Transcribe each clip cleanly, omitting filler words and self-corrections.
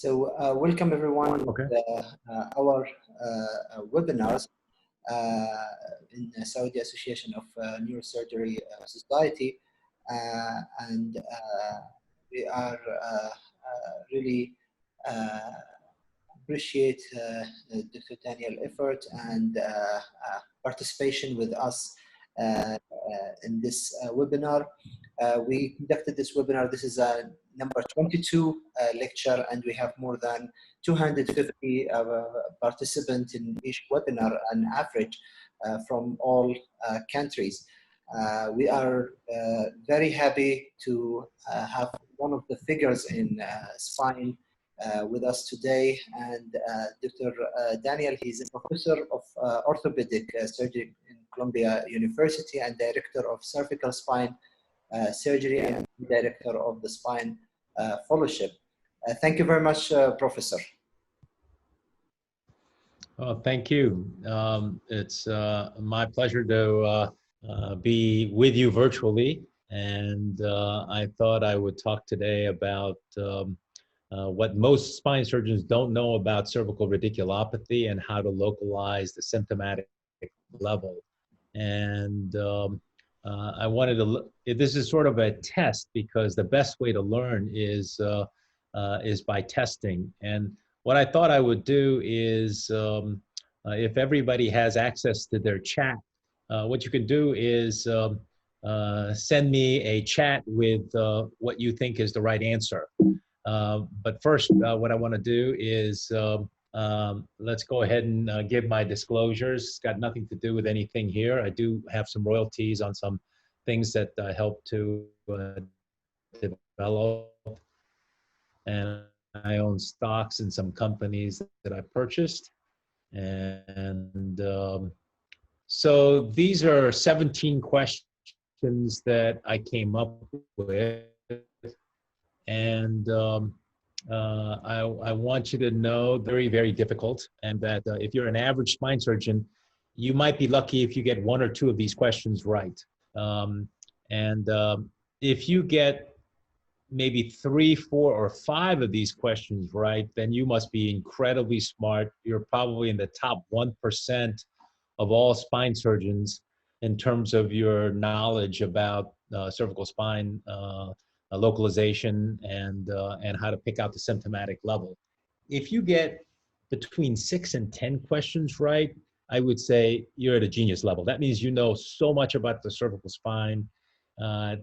Welcome everyone Okay. to our webinars in the Saudi Association of Neurosurgery Society, and we are really appreciate Dr. Daniel effort and participation with us in this webinar. We conducted this webinar. This is number 22 lecture, and we have more than 250 participants in each webinar on average from all countries. We are very happy to have one of the figures in spine with us today, and Dr. Daniel. He's a professor of orthopedic surgery in Columbia University and director of cervical spine surgery and director of the spine fellowship. Thank you very much, Professor. Thank you. It's my pleasure to be with you virtually, and I thought I would talk today about what most spine surgeons don't know about cervical radiculopathy and how to localize the symptomatic level. And I wanted to, this is sort of a test because the best way to learn is by testing. And what I thought I would do is, if everybody has access to their chat, what you can do is send me a chat with what you think is the right answer. But first, what I want to do is let's go ahead and give my disclosures. It's got nothing to do with anything here. I do have some royalties on some things that I helped to develop, and I own stocks in some companies that I purchased. And so these are 17 questions that I came up with. And I want you to know, very, very difficult, and that if you're an average spine surgeon, you might be lucky if you get one or two of these questions right. If you get maybe 3, 4, or 5 of these questions right, then you must be incredibly smart. You're probably in the top 1% of all spine surgeons in terms of your knowledge about cervical spine localization and how to pick out the symptomatic level. If you get between 6 and 10 questions right, I would say you're at a genius level. That means you know so much about the cervical spine a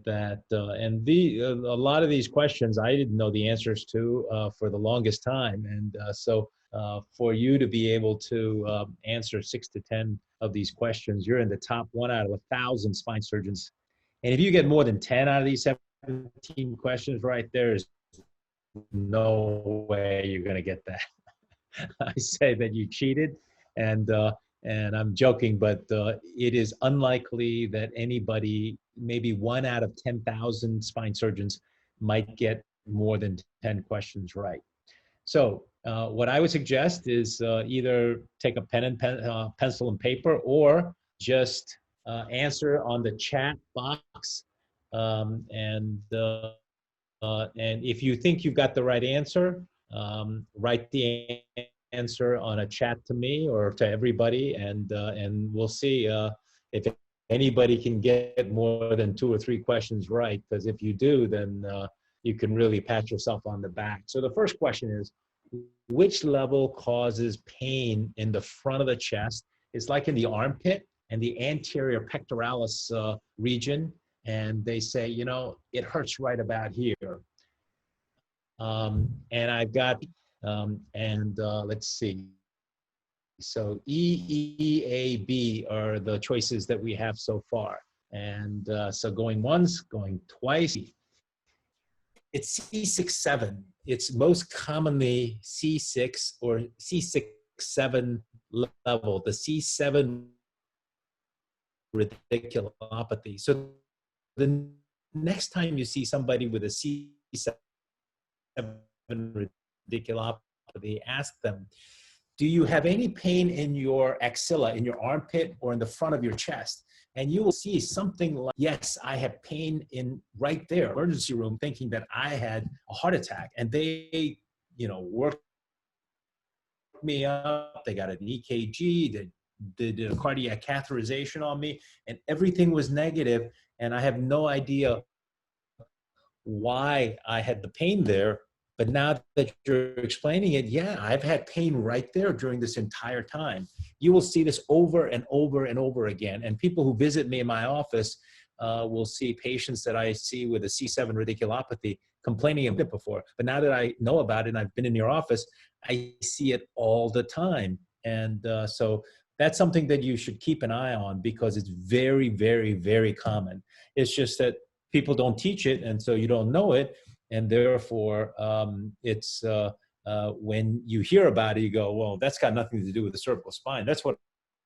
lot of these questions I didn't know the answers to for the longest time. And so for you to be able to answer 6 to 10 of these questions, you're in the top 1 out of 1,000 spine surgeons. And if you get more than 10 out of these 17 questions right, there's no way you're going to get that. I say that you cheated, and I'm joking, but it is unlikely that anybody, maybe 1 out of 10,000 spine surgeons, might get more than 10 questions right. So what I would suggest is either take a pen and pencil and paper, or just answer on the chat box. And if you think you've got the right answer, write the answer on a chat to me or to everybody, and we'll see if anybody can get more than 2 or 3 questions right. Because if you do, then you can really pat yourself on the back. So the first question is, which level causes pain in the front of the chest? It's like in the armpit and the anterior pectoralis region. And they say, you know, it hurts right about here. And I've got, let's see. So E, E, A, B are the choices that we have so far. And so going once, going twice. It's C6-7. It's most commonly C6 or C6-7 level, the C7 radiculopathy. So the next time you see somebody with a C7 radiculopathy, ask them, do you have any pain in your axilla, in your armpit, or in the front of your chest? And you will see something like, yes, I have pain in right there, emergency room, thinking that I had a heart attack. And they worked me up. They got an EKG. They did a cardiac catheterization on me, and everything was negative. And I have no idea why I had the pain there. But now that you're explaining it, yeah, I've had pain right there during this entire time. You will see this over and over and over again. And people who visit me in my office will see patients that I see with a C7 radiculopathy complaining of it before. But now that I know about it and I've been in your office, I see it all the time. And so that's something that you should keep an eye on, because it's very, very, very common. It's just that people don't teach it, and so you don't know it. And therefore, it's when you hear about it, you go, well, that's got nothing to do with the cervical spine. That's what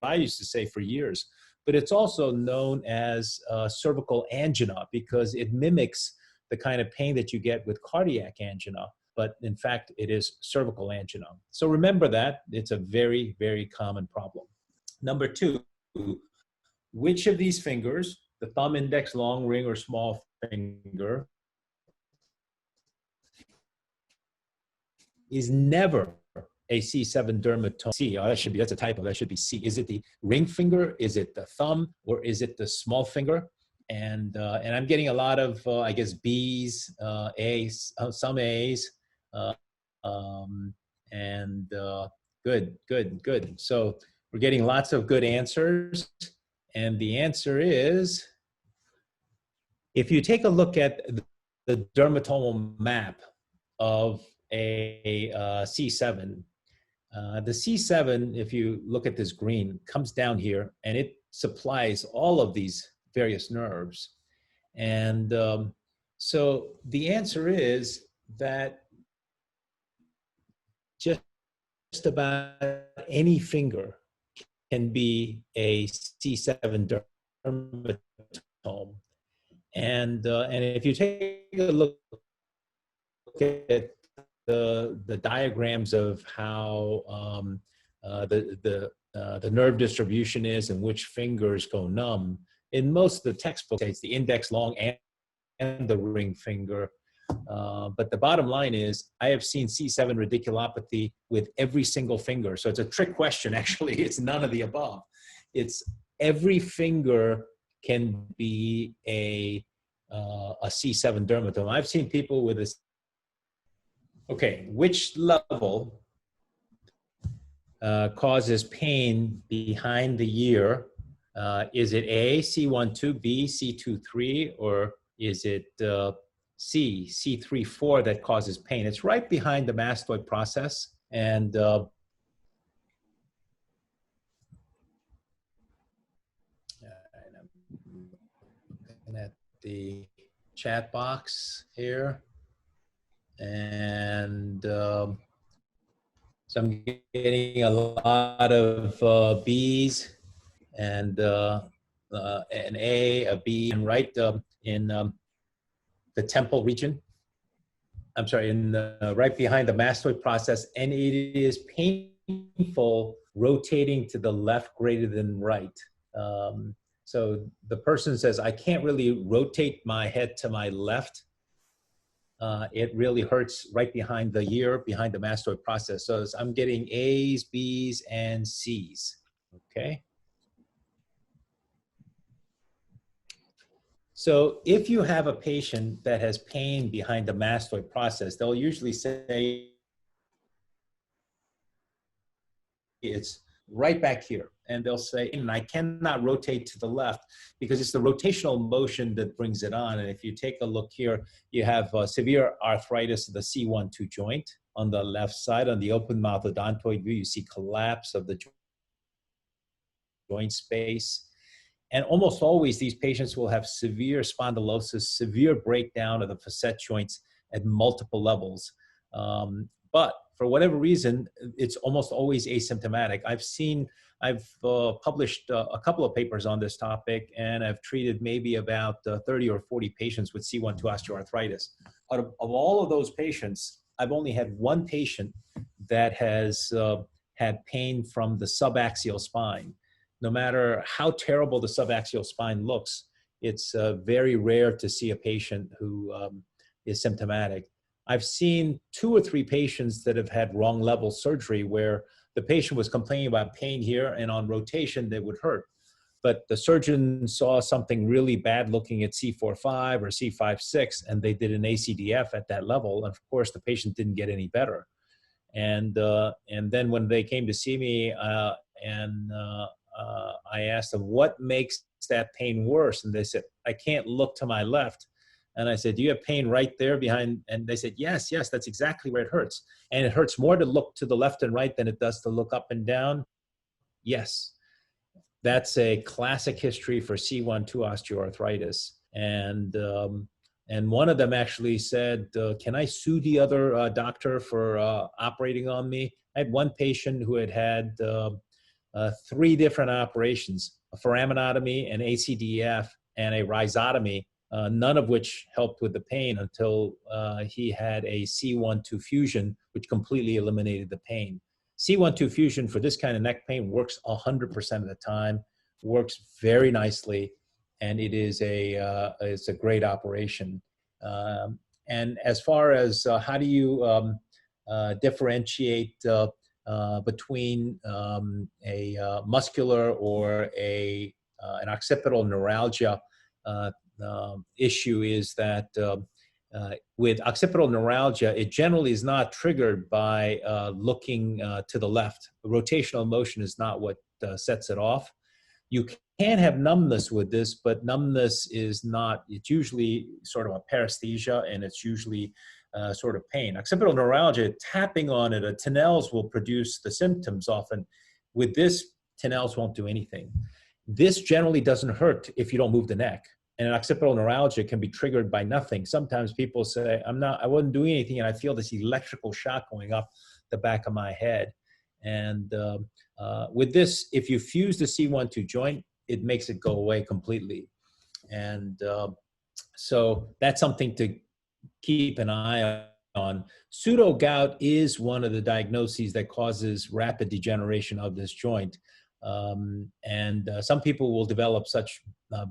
I used to say for years. But it's also known as cervical angina, because it mimics the kind of pain that you get with cardiac angina. But in fact, it is cervical angina. So remember that. It's a very, very common problem. Number two, which of these fingers, the thumb, index, long, ring, or small finger, is never a C7 dermatome? C, oh, that's a typo, that should be C. Is it the ring finger? Is it the thumb? Or is it the small finger? And I'm getting a lot of, I guess, B's, A's, some A's, good. So we're getting lots of good answers. And the answer is, if you take a look at the dermatomal map of a C7, the C7, if you look at this green, comes down here and it supplies all of these various nerves. And so the answer is that just about any finger can be a C7 dermatome. And if you take a look at the diagrams of how the nerve distribution is and which fingers go numb, in most of the textbooks, it's the index, long, and the ring finger. But the bottom line is, I have seen C7 radiculopathy with every single finger. So it's a trick question, actually. It's none of the above. It's every finger can be a C7 dermatome. I've seen people with a... Okay, which level causes pain behind the ear? Is it A, C1-2, B, C2-3, or is it C, C3-4 that causes pain? It's right behind the mastoid process. And I'm looking at the chat box here. And so I'm getting a lot of B's and an A, a B, and right in the temple region. I'm sorry, right behind the mastoid process, and it is painful rotating to the left greater than right. So the person says, I can't really rotate my head to my left. It really hurts right behind the ear, behind the mastoid process. So I'm getting A's, B's, and C's, okay? So if you have a patient that has pain behind the mastoid process, they'll usually say it's right back here. And they'll say, and I cannot rotate to the left because it's the rotational motion that brings it on. And if you take a look here, you have severe arthritis of the C1-2 joint on the left side. On the open mouth odontoid view, you see collapse of the joint space. And almost always these patients will have severe spondylosis, severe breakdown of the facet joints at multiple levels. But for whatever reason, it's almost always asymptomatic. I've published a couple of papers on this topic, and I've treated maybe about 30 or 40 patients with C1-2 osteoarthritis. Out of all of those patients, I've only had one patient that has had pain from the subaxial spine. No matter how terrible the subaxial spine looks, it's very rare to see a patient who is symptomatic. I've seen 2 or 3 patients that have had wrong level surgery where the patient was complaining about pain here, and on rotation, they would hurt. But the surgeon saw something really bad looking at C4-5 or C5-6, and they did an ACDF at that level. And of course, the patient didn't get any better. And then when they came to see me, I asked them, what makes that pain worse? And they said, I can't look to my left. And I said, do you have pain right there behind? And they said, yes, that's exactly where it hurts. And it hurts more to look to the left and right than it does to look up and down. Yes. That's a classic history for C1-2 osteoarthritis. And one of them actually said, can I sue the other doctor for operating on me? I had one patient who had 3 different operations, a foraminotomy, an ACDF, and a rhizotomy, none of which helped with the pain until he had a C1-2 fusion, which completely eliminated the pain. C1-2 fusion for this kind of neck pain works 100% of the time, works very nicely, and it's a great operation. And as far as how do you differentiate between a muscular or an occipital neuralgia issue is that with occipital neuralgia, it generally is not triggered by looking to the left. Rotational motion is not what sets it off. You can have numbness with this, but numbness is not, it's usually sort of a paresthesia, and it's usually sort of pain. Occipital neuralgia, tapping on it, Tinel's will produce the symptoms often. With this, Tinel's won't do anything. This generally doesn't hurt if you don't move the neck. And an occipital neuralgia can be triggered by nothing. Sometimes people say, I wasn't doing anything, and I feel this electrical shock going up the back of my head. And with this, if you fuse the C1-2 joint, it makes it go away completely. And so that's something to keep an eye on. Pseudo-gout is one of the diagnoses that causes rapid degeneration of this joint. Some people will develop such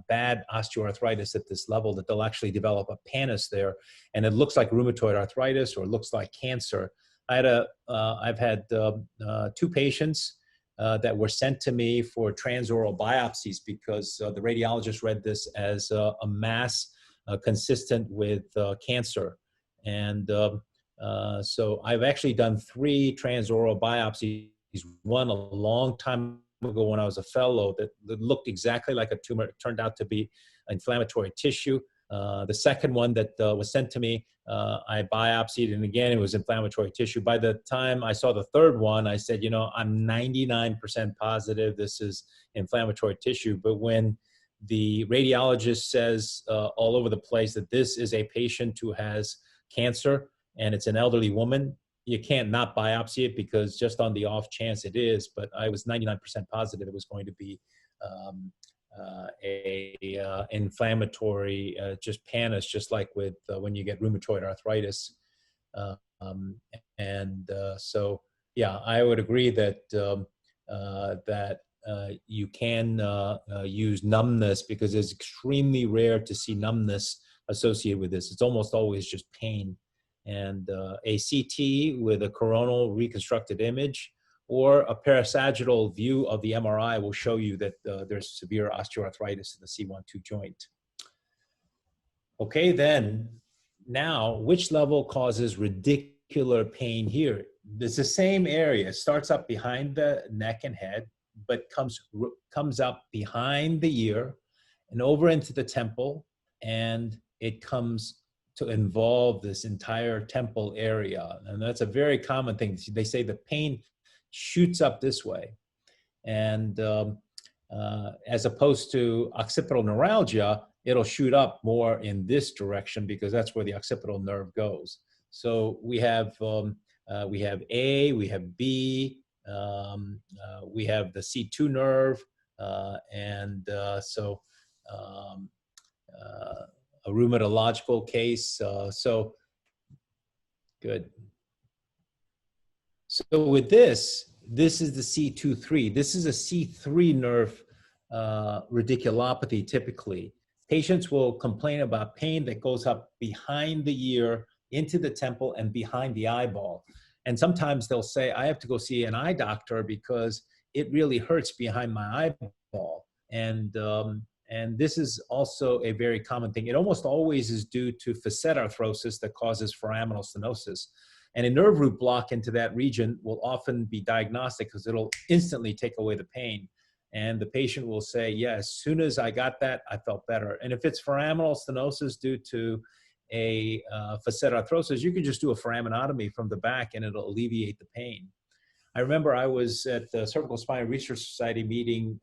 bad osteoarthritis at this level that they'll actually develop a pannus there, and it looks like rheumatoid arthritis or it looks like cancer. I've had 2 patients that were sent to me for transoral biopsies because the radiologist read this as a mass consistent with cancer. And so I've actually done 3 transoral biopsies, one a long time ago when I was a fellow that looked exactly like a tumor. It turned out to be inflammatory tissue. The second one that was sent to me, I biopsied, and again, it was inflammatory tissue. By the time I saw the third one, I said, I'm 99% positive this is inflammatory tissue. But when the radiologist says all over the place that this is a patient who has cancer and it's an elderly woman, you can't not biopsy it because just on the off chance it is. But I was 99% positive it was going to be inflammatory, just pannus, just like with when you get rheumatoid arthritis. So, yeah, I would agree that you can use numbness because it's extremely rare to see numbness associated with this. It's almost always just pain. And a CT with a coronal reconstructed image or a parasagittal view of the MRI will show you that there's severe osteoarthritis in the C1-2 joint. Okay, then, now, which level causes radicular pain here? It's the same area. It starts up behind the neck and head, but comes up behind the ear and over into the temple, and it comes to involve this entire temple area. And that's a very common thing. They say the pain shoots up this way. And as opposed to occipital neuralgia, it'll shoot up more in this direction because that's where the occipital nerve goes. So we have A, we have B, we have the C2 nerve, a rheumatological case. So good. So with this is the C2-3. This is a C3 nerve radiculopathy typically. Patients will complain about pain that goes up behind the ear, into the temple and behind the eyeball. And sometimes they'll say, I have to go see an eye doctor because it really hurts behind my eyeball. And this is also a very common thing. It almost always is due to facet arthrosis that causes foraminal stenosis. And a nerve root block into that region will often be diagnostic because it'll instantly take away the pain. And the patient will say, yeah, as soon as I got that, I felt better. And if it's foraminal stenosis due to a facet arthrosis, you can just do a foraminotomy from the back and it'll alleviate the pain. I remember I was at the Cervical Spine Research Society meeting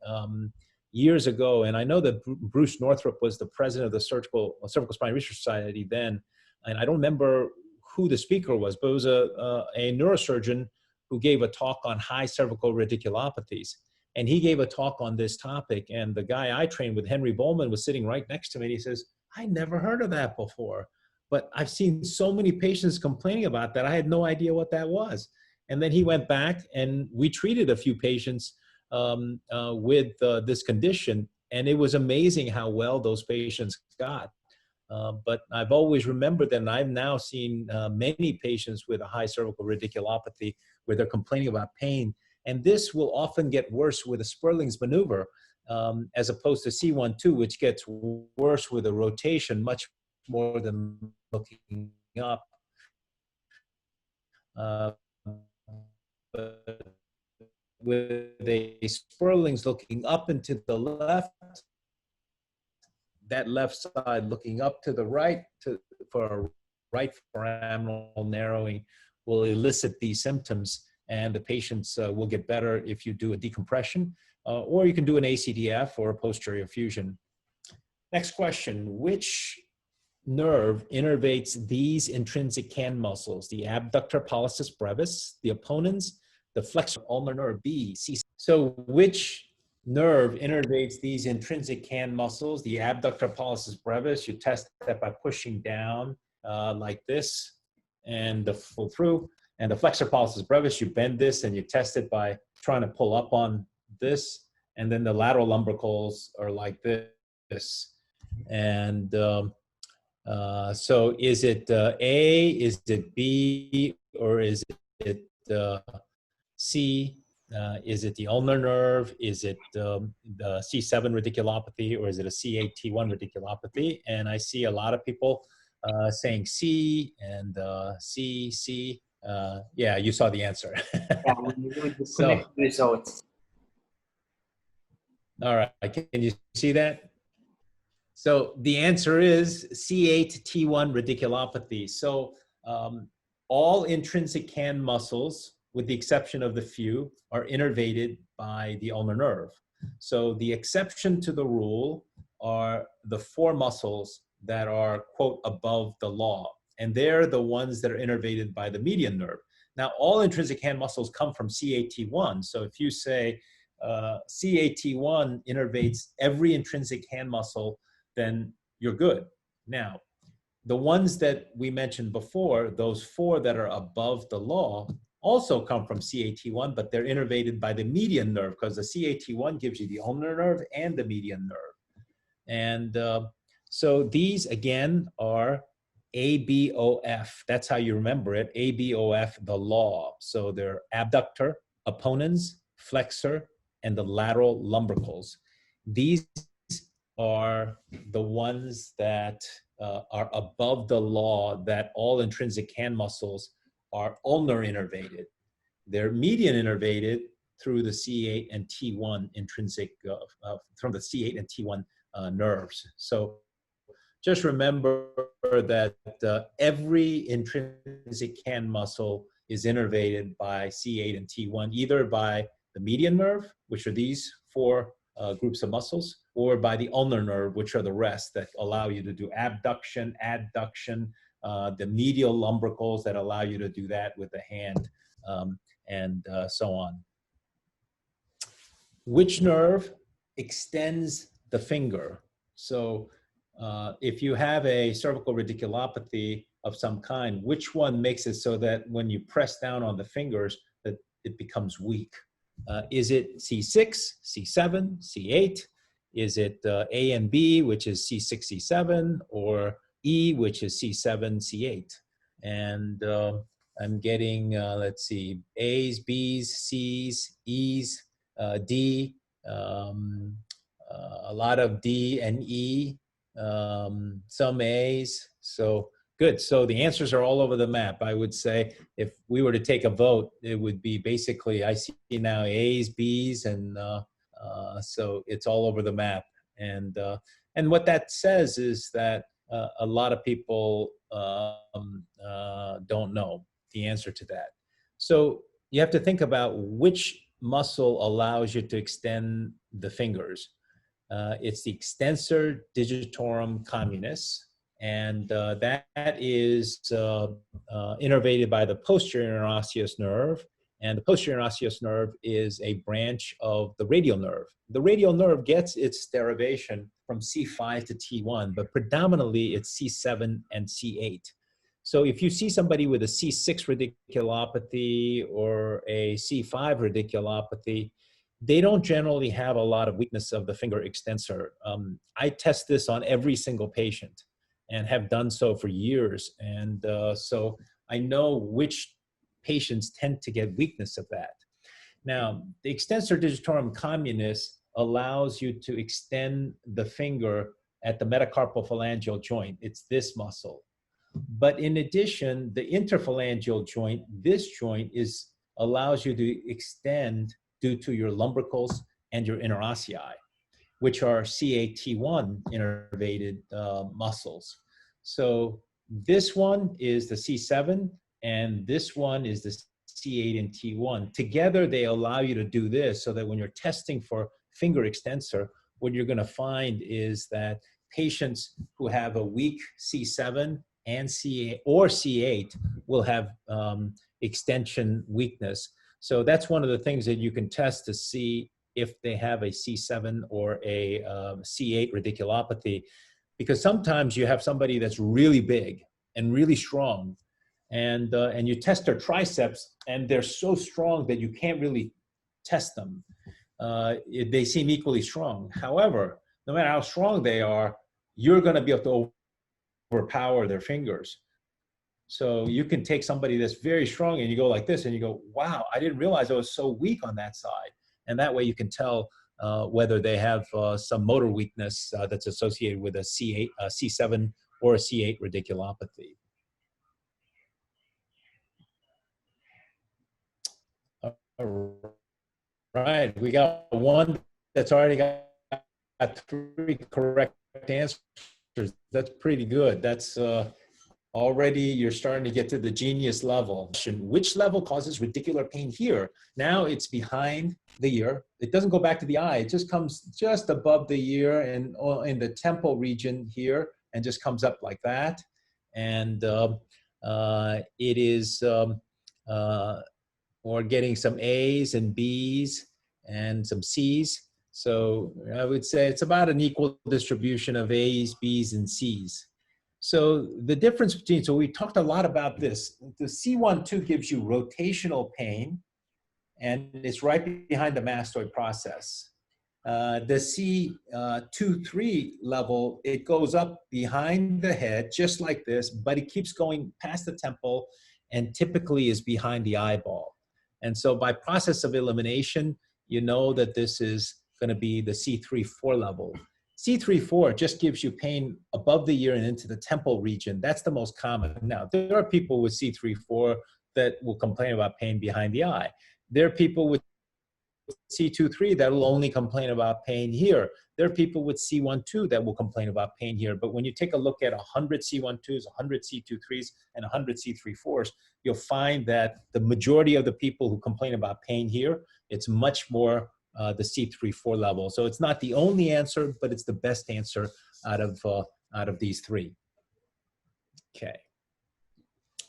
years ago, and I know that Bruce Northrup was the president of the Cervical Spine Research Society then, and I don't remember who the speaker was, but it was a neurosurgeon who gave a talk on high cervical radiculopathies. And he gave a talk on this topic, and the guy I trained with, Henry Bowman, was sitting right next to me, and he says, I never heard of that before, but I've seen so many patients complaining about that, I had no idea what that was. And then he went back, and we treated a few patients with this condition, and it was amazing how well those patients got. But I've always remembered that, and I've now seen many patients with a high cervical radiculopathy where they're complaining about pain. And this will often get worse with a Spurling's maneuver, as opposed to C1-2, which gets worse with a rotation much more than looking up. But with a Spurling's looking up and to the left, that left side looking up to the right for a right foraminal narrowing will elicit these symptoms, and the patients will get better if you do a decompression, or you can do an ACDF or a posterior fusion. Next question, which nerve innervates these intrinsic hand muscles? The abductor pollicis brevis, the opponens, the flexor ulnar nerve B, C. So which nerve innervates these intrinsic hand muscles? The abductor pollicis brevis, you test that by pushing down like this and the pull through. And the flexor pollicis brevis, you bend this and you test it by trying to pull up on this. And then the lateral lumbricals are like this. And so is it A, is it B, or is it C? Is it the ulnar nerve? Is it the C7 radiculopathy, or is it a C8-T1 radiculopathy? And I see a lot of people saying C and C. Yeah, you saw the answer. Yeah, when you do the So, results. All right, can you see that? So the answer is C8-T1 radiculopathy. So all intrinsic hand muscles, with the exception of the few, are innervated by the ulnar nerve. So the exception to the rule are the four muscles that are, quote, above the law. And they're the ones that are innervated by the median nerve. Now, all intrinsic hand muscles come from C8-T1. So if you say C8-T1 innervates every intrinsic hand muscle, then you're good. Now, the ones that we mentioned before, those four that are above the law, also come from C8-T1, but they're innervated by the median nerve, because the C8-T1 gives you the ulnar nerve and the median nerve. And so these, again, are ABOF. That's how you remember it, ABOF, the law. So they're abductor, opponens, flexor, and the lateral lumbricals. These are the ones that are above the law, that all intrinsic hand muscles are ulnar innervated. They're median innervated through the C8 and T1 intrinsic, from the C8 and T1 nerves. So just remember that every intrinsic hand muscle is innervated by C8 and T1, either by the median nerve, which are these four groups of muscles, or by the ulnar nerve, which are the rest that allow you to do abduction, adduction, the medial lumbricals that allow you to do that with the hand, and so on. Which nerve extends the finger? So if you have a cervical radiculopathy of some kind, which one makes it so that when you press down on the fingers, that it becomes weak? Is it C6, C7, C8? Is it A and B, which is C6, C7, or E, which is C7, C8? And I'm getting, let's see, A's, B's, C's, E's, D, a lot of D and E, some A's. So good. So the answers are all over the map. I would say if we were to take a vote, it would be basically, I see now A's, B's, and so it's all over the map. And what that says is that a lot of people don't know the answer to that. So you have to think about which muscle allows you to extend the fingers. It's the extensor digitorum communis, and that is innervated by the posterior interosseous nerve. And the posterior interosseous nerve is a branch of the radial nerve. The radial nerve gets its derivation from C5 to T1, but predominantly it's C7 and C8. So if you see somebody with a C6 radiculopathy or a C5 radiculopathy, they don't generally have a lot of weakness of the finger extensor. I test this on every single patient and have done so for years. And so I know which patients tend to get weakness of that. Now, the extensor digitorum communis allows you to extend the finger at the metacarpophalangeal joint. It's this muscle. But in addition, the interphalangeal joint, this joint allows you to extend due to your lumbricals and your interossei, which are C8T1 innervated muscles. So this one is the C7, and this one is the C8 and T1. Together, they allow you to do this so that when you're testing for finger extensor, what you're going to find is that patients who have a weak C7 and C8 or C8 will have extension weakness. So that's one of the things that you can test to see if they have a C7 or a C8 radiculopathy, because sometimes you have somebody that's really big and really strong, and you test their triceps, and they're so strong that you can't really test them. They seem equally strong. However, no matter how strong they are, you're going to be able to overpower their fingers. So you can take somebody that's very strong and you go like this and you go, wow, I didn't realize I was so weak on that side. And that way you can tell whether they have some motor weakness that's associated with a C8, C7 or a C8 radiculopathy. All right, we got one that's already got 3 correct answers. That's pretty good. That's already you're starting to get to the genius level. Which level causes radicular pain here? Now it's behind the ear. It doesn't go back to the eye. It just comes just above the ear and in the temple region here and just comes up like that. And it is, we're getting some A's and B's and some C's. So I would say it's about an equal distribution of A's, B's, and C's. So the difference between, so we talked a lot about this. The C1-2 gives you rotational pain, and it's right behind the mastoid process. The C2-3 level, it goes up behind the head, just like this, but it keeps going past the temple and typically is behind the eyeball. And so by process of elimination, you know that this is going to be the C3-4 level. C3-4 just gives you pain above the ear and into the temple region. That's the most common. Now, there are people with C3-4 that will complain about pain behind the eye. There are people with C2-3 that will only complain about pain here. There are people with C1-2 that will complain about pain here. But when you take a look at 100 C1-2s, 100 C2-3s, and 100 C3-4s, you'll find that the majority of the people who complain about pain here, it's much more the C3-4 level. So it's not the only answer, but it's the best answer out of these 3. Okay.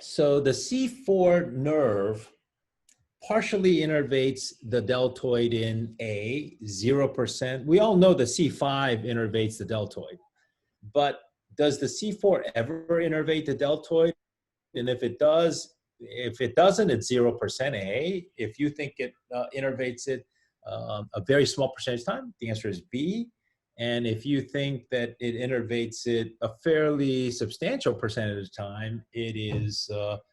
So the C4 nerve partially innervates the deltoid in A, 0%. We all know the C5 innervates the deltoid, but does the C4 ever innervate the deltoid? And if it does, if it doesn't, it's 0% A. If you think it innervates it a very small percentage of time, the answer is B. And if you think that it innervates it a fairly substantial percentage of the time, it is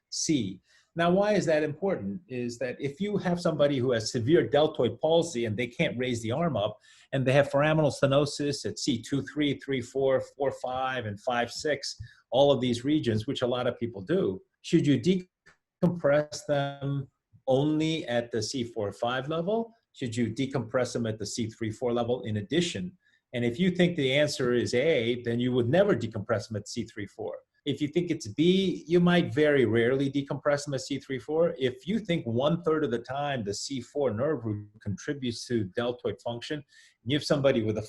C. Now, why is that important? Is that if you have somebody who has severe deltoid palsy and they can't raise the arm up, and they have foraminal stenosis at C2, 3, 3, 4, 4, 5, and 5, 6, all of these regions, which a lot of people do, should you decompress them only at the C4, 5 level? Should you decompress them at the C3, 4 level in addition? And if you think the answer is A, then you would never decompress them at C3, 4. If you think it's B, you might very rarely decompress them at C3, 4. If you think 1/3 of the time the C4 nerve root contributes to deltoid function, and you have somebody with a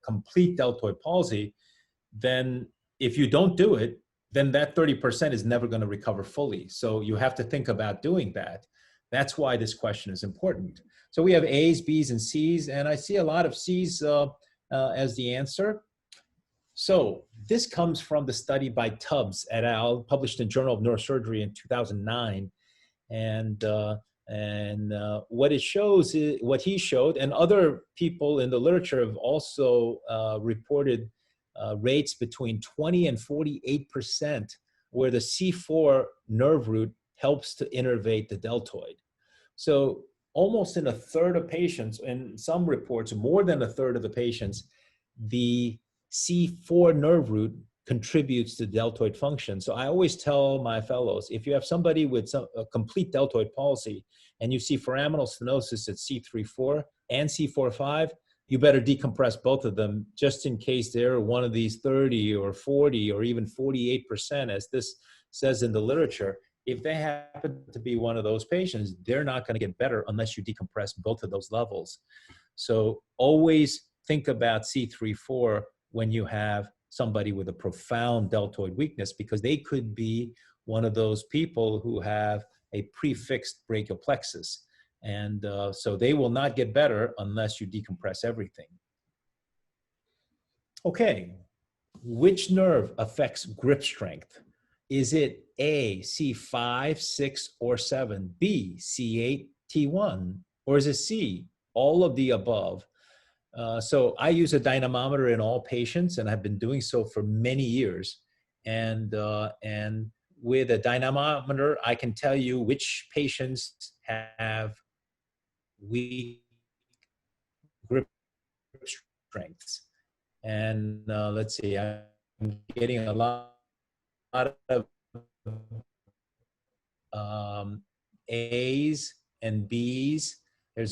complete deltoid palsy, then if you don't do it, then that 30% is never going to recover fully. So you have to think about doing that. That's why this question is important. So we have A's, B's, and C's, and I see a lot of C's as the answer. So this comes from the study by Tubbs et al., published in Journal of Neurosurgery in 2009. And what it shows is, what he showed, and other people in the literature have also reported rates between 20 and 48%, where the C4 nerve root helps to innervate the deltoid. So almost in 1/3 of patients, in some reports, more than 1/3 of the patients, the C4 nerve root contributes to deltoid function. So I always tell my fellows, if you have somebody with a complete deltoid palsy and you see foraminal stenosis at C3, 4 and C4, 5, you better decompress both of them just in case they're one of these 30 or 40 or even 48%, as this says in the literature. If they happen to be one of those patients, they're not going to get better unless you decompress both of those levels. So always think about C3, 4 when you have somebody with a profound deltoid weakness, because they could be one of those people who have a prefixed brachial plexus. And so they will not get better unless you decompress everything. Okay, which nerve affects grip strength? Is it A, C5, 6, or 7, B, C8, T1, or is it C, all of the above? So I use a dynamometer in all patients, and I've been doing so for many years. And with a dynamometer, I can tell you which patients have weak grip strengths. And let's see, I'm getting a lot of A's and B's.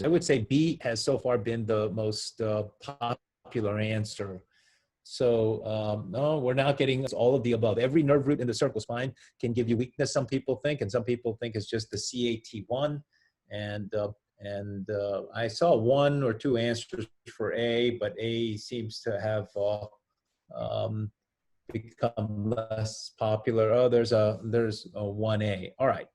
I would say B has so far been the most popular answer. So no, we're not getting all of the above. Every nerve root in the cervical spine can give you weakness, some people think, and some people think it's just the C8T1. And I saw 1 or 2 answers for A, but A seems to have become less popular. Oh, there's a 1A. All right.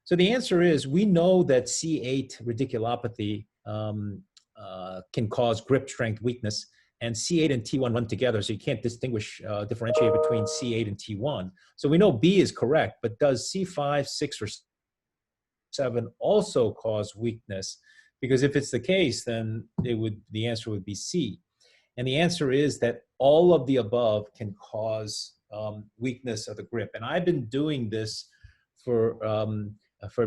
So the answer is, we know that C8 radiculopathy can cause grip strength weakness, and C8 and T1 run together, so you can't differentiate between C8 and T1. So we know B is correct, but does C5, 6, or 7 also cause weakness? Because if it's the case, then the answer would be C. And the answer is that all of the above can cause weakness of the grip. And I've been doing this for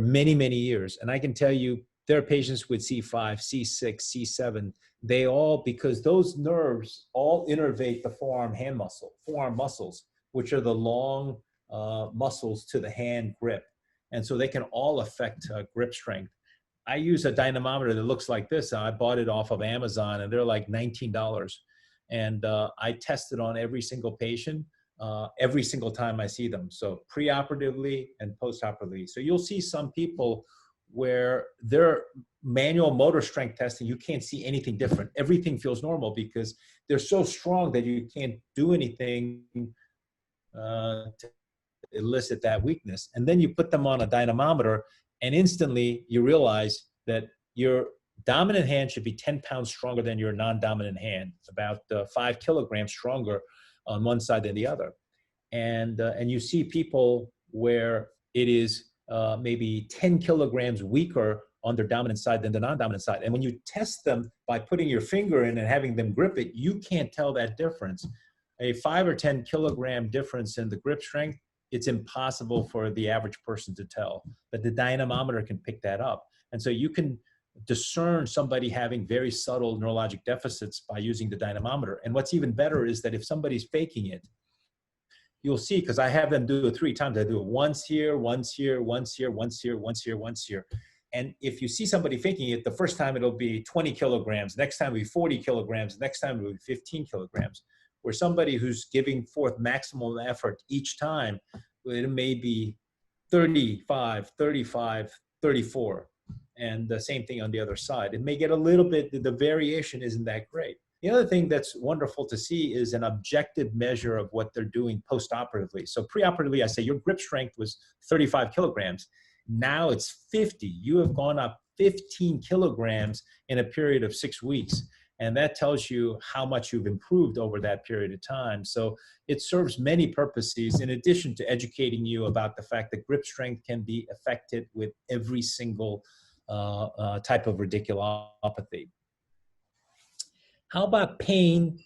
many, many years. And I can tell you, there are patients with C5, C6, C7. They all, because those nerves all innervate the forearm muscles, which are the long muscles to the hand grip. And so they can all affect grip strength. I use a dynamometer that looks like this. I bought it off of Amazon, and they're like $19. And I test it on every single patient, every single time I see them. So preoperatively and postoperatively. So you'll see some people where their manual motor strength testing, you can't see anything different. Everything feels normal because they're so strong that you can't do anything to elicit that weakness. And then you put them on a dynamometer, and instantly you realize that your dominant hand should be 10 pounds stronger than your non-dominant hand, about 5 kilograms stronger on one side than the other. And you see people where it is maybe 10 kilograms weaker on their dominant side than the non-dominant side. And when you test them by putting your finger in and having them grip it, you can't tell that difference. A 5 or 10 kilogram difference in the grip strength, it's impossible for the average person to tell, but the dynamometer can pick that up. And so you can discern somebody having very subtle neurologic deficits by using the dynamometer. And what's even better is that if somebody's faking it, you'll see, because I have them do it 3 times. I do it once here, once here, once here, once here, once here, once here. And if you see somebody faking it, the first time it'll be 20 kilograms, next time it'll be 40 kilograms, next time it'll be 15 kilograms. Where somebody who's giving forth maximum effort each time, it may be 35, 35, 34. And the same thing on the other side. It may get a little bit, the variation isn't that great. The other thing that's wonderful to see is an objective measure of what they're doing post-operatively. So pre-operatively, I say your grip strength was 35 kilograms. Now it's 50. You have gone up 15 kilograms in a period of 6 weeks. And that tells you how much you've improved over that period of time. So it serves many purposes in addition to educating you about the fact that grip strength can be affected with every single type of radiculopathy. How about pain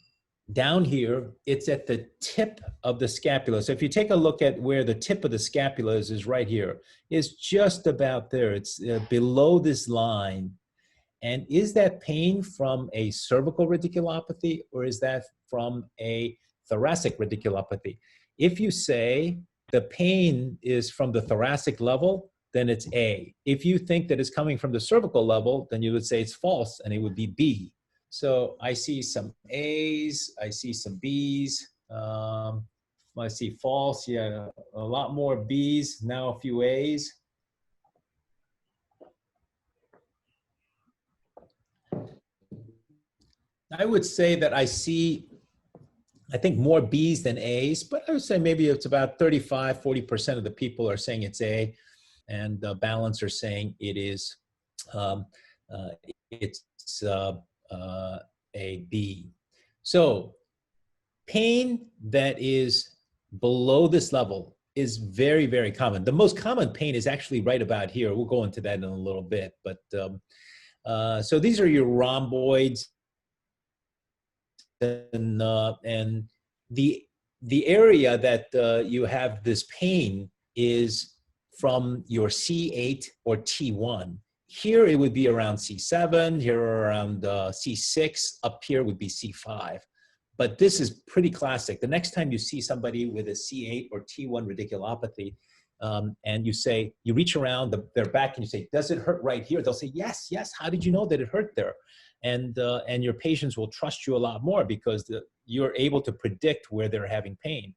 down here? It's at the tip of the scapula. So if you take a look at where the tip of the scapula is right here. It's just about there. It's below this line. And is that pain from a cervical radiculopathy or is that from a thoracic radiculopathy? If you say the pain is from the thoracic level, then it's A. If you think that it's coming from the cervical level, then you would say it's false and it would be B. So I see some A's, I see some B's, I see false, yeah, a lot more B's, now a few A's. I would say that I see, I think more B's than A's, but I would say maybe it's about 35, 40% of the people are saying it's A, and the balance are saying it is, a B. So pain that is below this level is very, very common. The most common pain is actually right about here. We'll go into that in a little bit. But so these are your rhomboids. And the area that you have this pain is from your C8 or T1. Here it would be around C7, here around C6, up here would be C5. But this is pretty classic. The next time you see somebody with a C8 or T1 radiculopathy, and you say, you reach around their back and you say, does it hurt right here? They'll say, yes, yes. How did you know that it hurt there? And your patients will trust you a lot more because you're able to predict where they're having pain.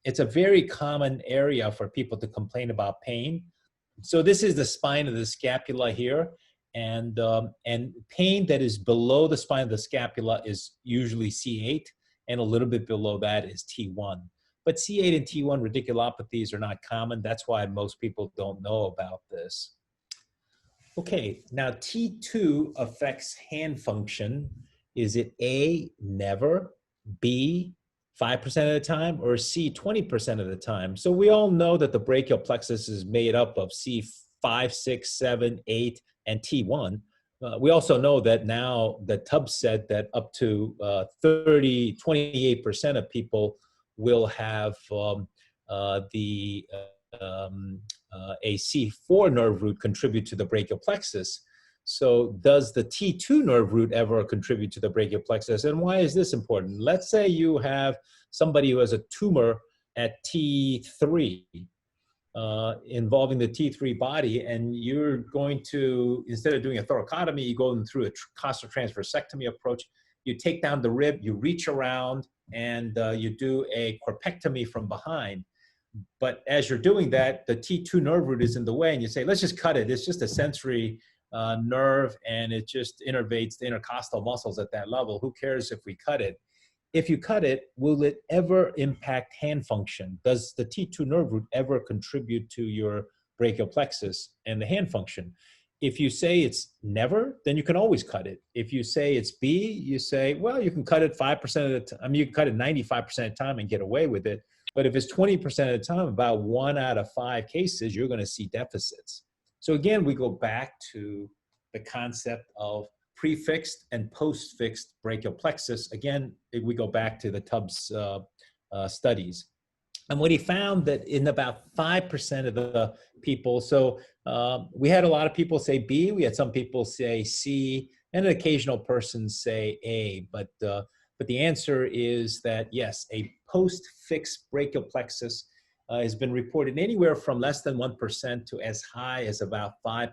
It's a very common area for people to complain about pain. So this is the spine of the scapula here, and pain that is below the spine of the scapula is usually C8, and a little bit below that is T1. But C8 and T1 radiculopathies are not common. That's why most people don't know about this. Okay, now T2 affects hand function. Is it A, never, B, 5% of the time, or C, 20% of the time? So we all know that the brachial plexus is made up of C5, 6, 7, 8, and T1. We also know that now the Tubbs said that up to 28% of people will have a C4 nerve root contribute to the brachial plexus. So does the T2 nerve root ever contribute to the brachial plexus? And why is this important? Let's say you have somebody who has a tumor at T3 involving the T3 body, and you're going to, instead of doing a thoracotomy, you go through a costal transversectomy approach. You take down the rib, you reach around, and you do a corpectomy from behind. But as you're doing that, the T2 nerve root is in the way, and you say, let's just cut it. It's just a sensory nerve, and it just innervates the intercostal muscles at that level. Who cares if we cut it? If you cut it, will it ever impact hand function? Does the T2 nerve root ever contribute to your brachial plexus and the hand function? If you say it's never, then you can always cut it. If you say it's B, you say, well, you can cut it 5% of the time. I mean, you can cut it 95% of the time and get away with it. But if it's 20% of the time, about 1 out of 5 cases, you're going to see deficits. So again, we go back to the concept of prefixed and postfixed brachial plexus. Again, we go back to the Tubbs studies. And what he found that in about 5% of the people, so we had a lot of people say B, we had some people say C, and an occasional person say A, but the answer is that yes, a post-fixed brachial plexus has been reported anywhere from less than 1% to as high as about 5%.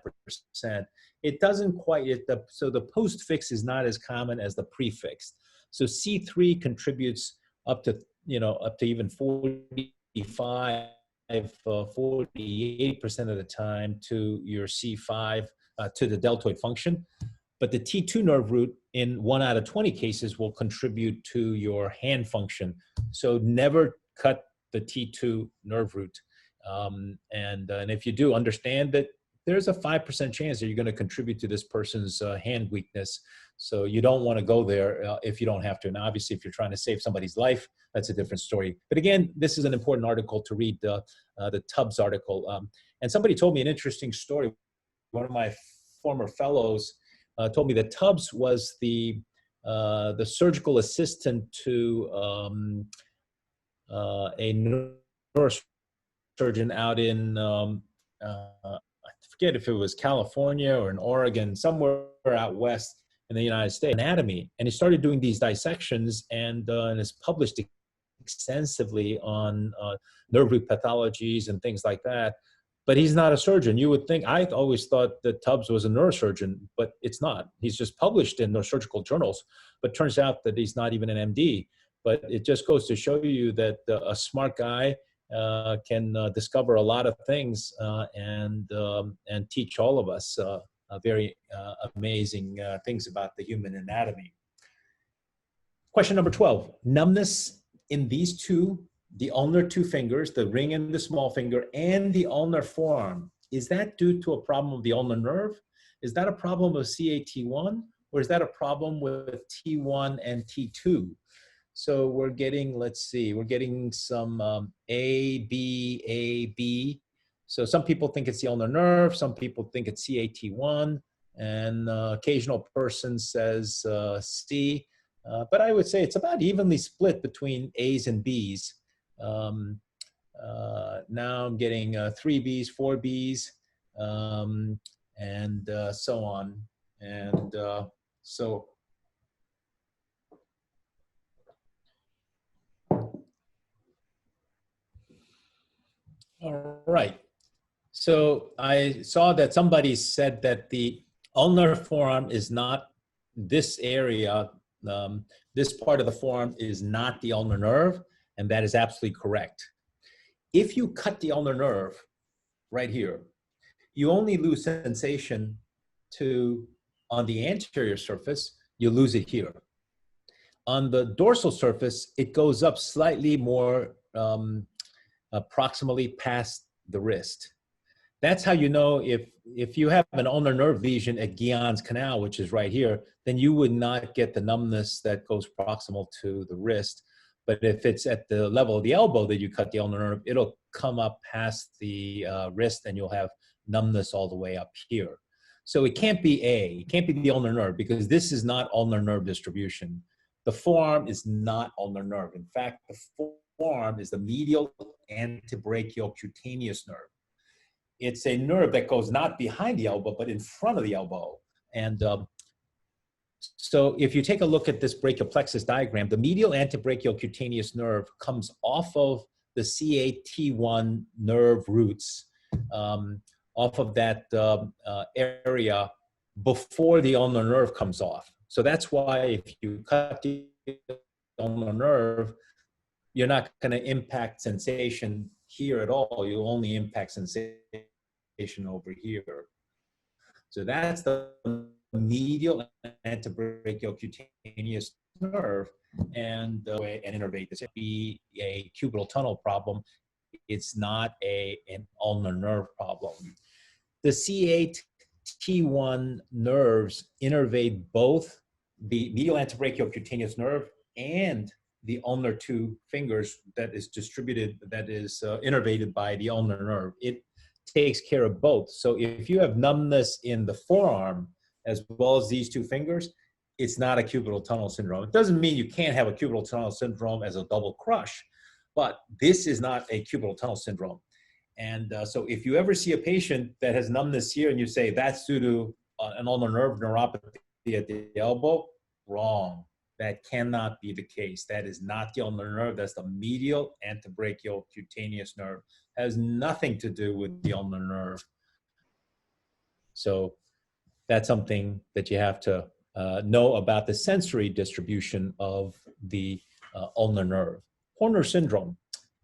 It doesn't quite, so the post-fix is not as common as the prefixed. So C3 contributes up to even 45, 48% of the time to your C5, to the deltoid function. But the T2 nerve root in 1 out of 20 cases will contribute to your hand function. So never cut the T2 nerve root. And if you do, understand that there's a 5% chance that you're going to contribute to this person's hand weakness. So you don't want to go there if you don't have to. And obviously, if you're trying to save somebody's life, that's a different story. But again, this is an important article to read, the Tubbs article. And somebody told me an interesting story. One of my former fellows told me that Tubbs was the surgical assistant to a neurosurgeon out in, I forget if it was California or in Oregon, somewhere out west in the United States, anatomy. And he started doing these dissections and has published extensively on nerve root pathologies and things like that. But he's not a surgeon. You would think, I always thought that Tubbs was a neurosurgeon, but it's not. He's just published in neurosurgical journals, but turns out that he's not even an MD. But it just goes to show you that a smart guy can discover a lot of things and teach all of us very amazing things about the human anatomy. Question number 12, numbness in these two, the ulnar two fingers, the ring and the small finger, and the ulnar forearm. Is that due to a problem of the ulnar nerve? Is that a problem of CAT1? Or is that a problem with T1 and T2? So we're getting, let's see, we're getting some A, B. So some people think it's the ulnar nerve, some people think it's CAT1, and occasional person says C. But I would say it's about evenly split between A's and B's. Now I'm getting 3 B's, 4 B's, and so on. And so all right. So I saw that somebody said that the ulnar forearm is not this area. This part of the forearm is not the ulnar nerve, and that is absolutely correct. If you cut the ulnar nerve right here, you only lose sensation on the anterior surface, you lose it here. On the dorsal surface, it goes up slightly more proximally past the wrist. That's how you know if you have an ulnar nerve lesion at Guillen's canal, which is right here, then you would not get the numbness that goes proximal to the wrist. But if it's at the level of the elbow that you cut the ulnar nerve, it'll come up past the wrist and you'll have numbness all the way up here. So it can't be it can't be the ulnar nerve because this is not ulnar nerve distribution. The forearm is not ulnar nerve. In fact, the forearm is the medial antebrachial cutaneous nerve. It's a nerve that goes not behind the elbow, but in front of the elbow. And so if you take a look at this brachial plexus diagram, the medial antebrachial cutaneous nerve comes off of the CAT1 nerve roots, off of that area before the ulnar nerve comes off. So that's why if you cut the ulnar nerve, you're not going to impact sensation here at all. You'll only impact sensation over here. So that's the medial antebrachial cutaneous nerve, and an innervate. This would be a cubital tunnel problem. It's not an ulnar nerve problem. The CAT1 nerves innervate both the medial antebrachial cutaneous nerve and the ulnar two fingers that is distributed, that is innervated by the ulnar nerve. takes care of both. So if you have numbness in the forearm as well as these two fingers, it's not a cubital tunnel syndrome. It doesn't mean you can't have a cubital tunnel syndrome as a double crush, but this is not a cubital tunnel syndrome. And so if you ever see a patient that has numbness here and you say that's due to an ulnar nerve neuropathy at the elbow, wrong. That cannot be the case. That is not the ulnar nerve. That's the medial antebrachial cutaneous nerve. It has nothing to do with the ulnar nerve. So that's something that you have to know about the sensory distribution of the ulnar nerve. Horner syndrome.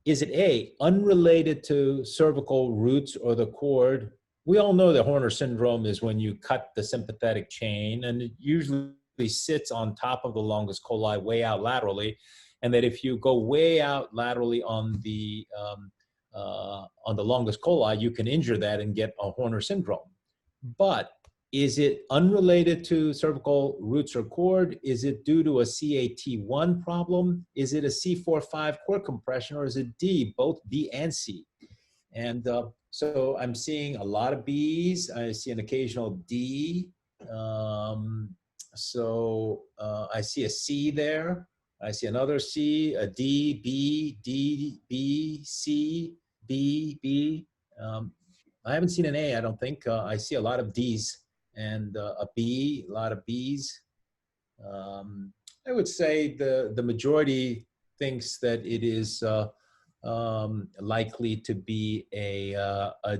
Is it A, unrelated to cervical roots or the cord? We all know that Horner syndrome is when you cut the sympathetic chain, and it usually sits on top of the longus colli way out laterally, and that if you go way out laterally on the longus colli, you can injure that and get a Horner syndrome. But is it unrelated to cervical roots or cord? Is it due to a CAT1 problem? Is it a C4-5 cord compression, or is it D, both B and C? And so I'm seeing a lot of Bs. I see an occasional D. I see a C there. I see another C, a D, B, D, B, C, B, B. I haven't seen an A, I don't think. I see a lot of Ds and a B, a lot of Bs. I would say the majority thinks that it is likely to be a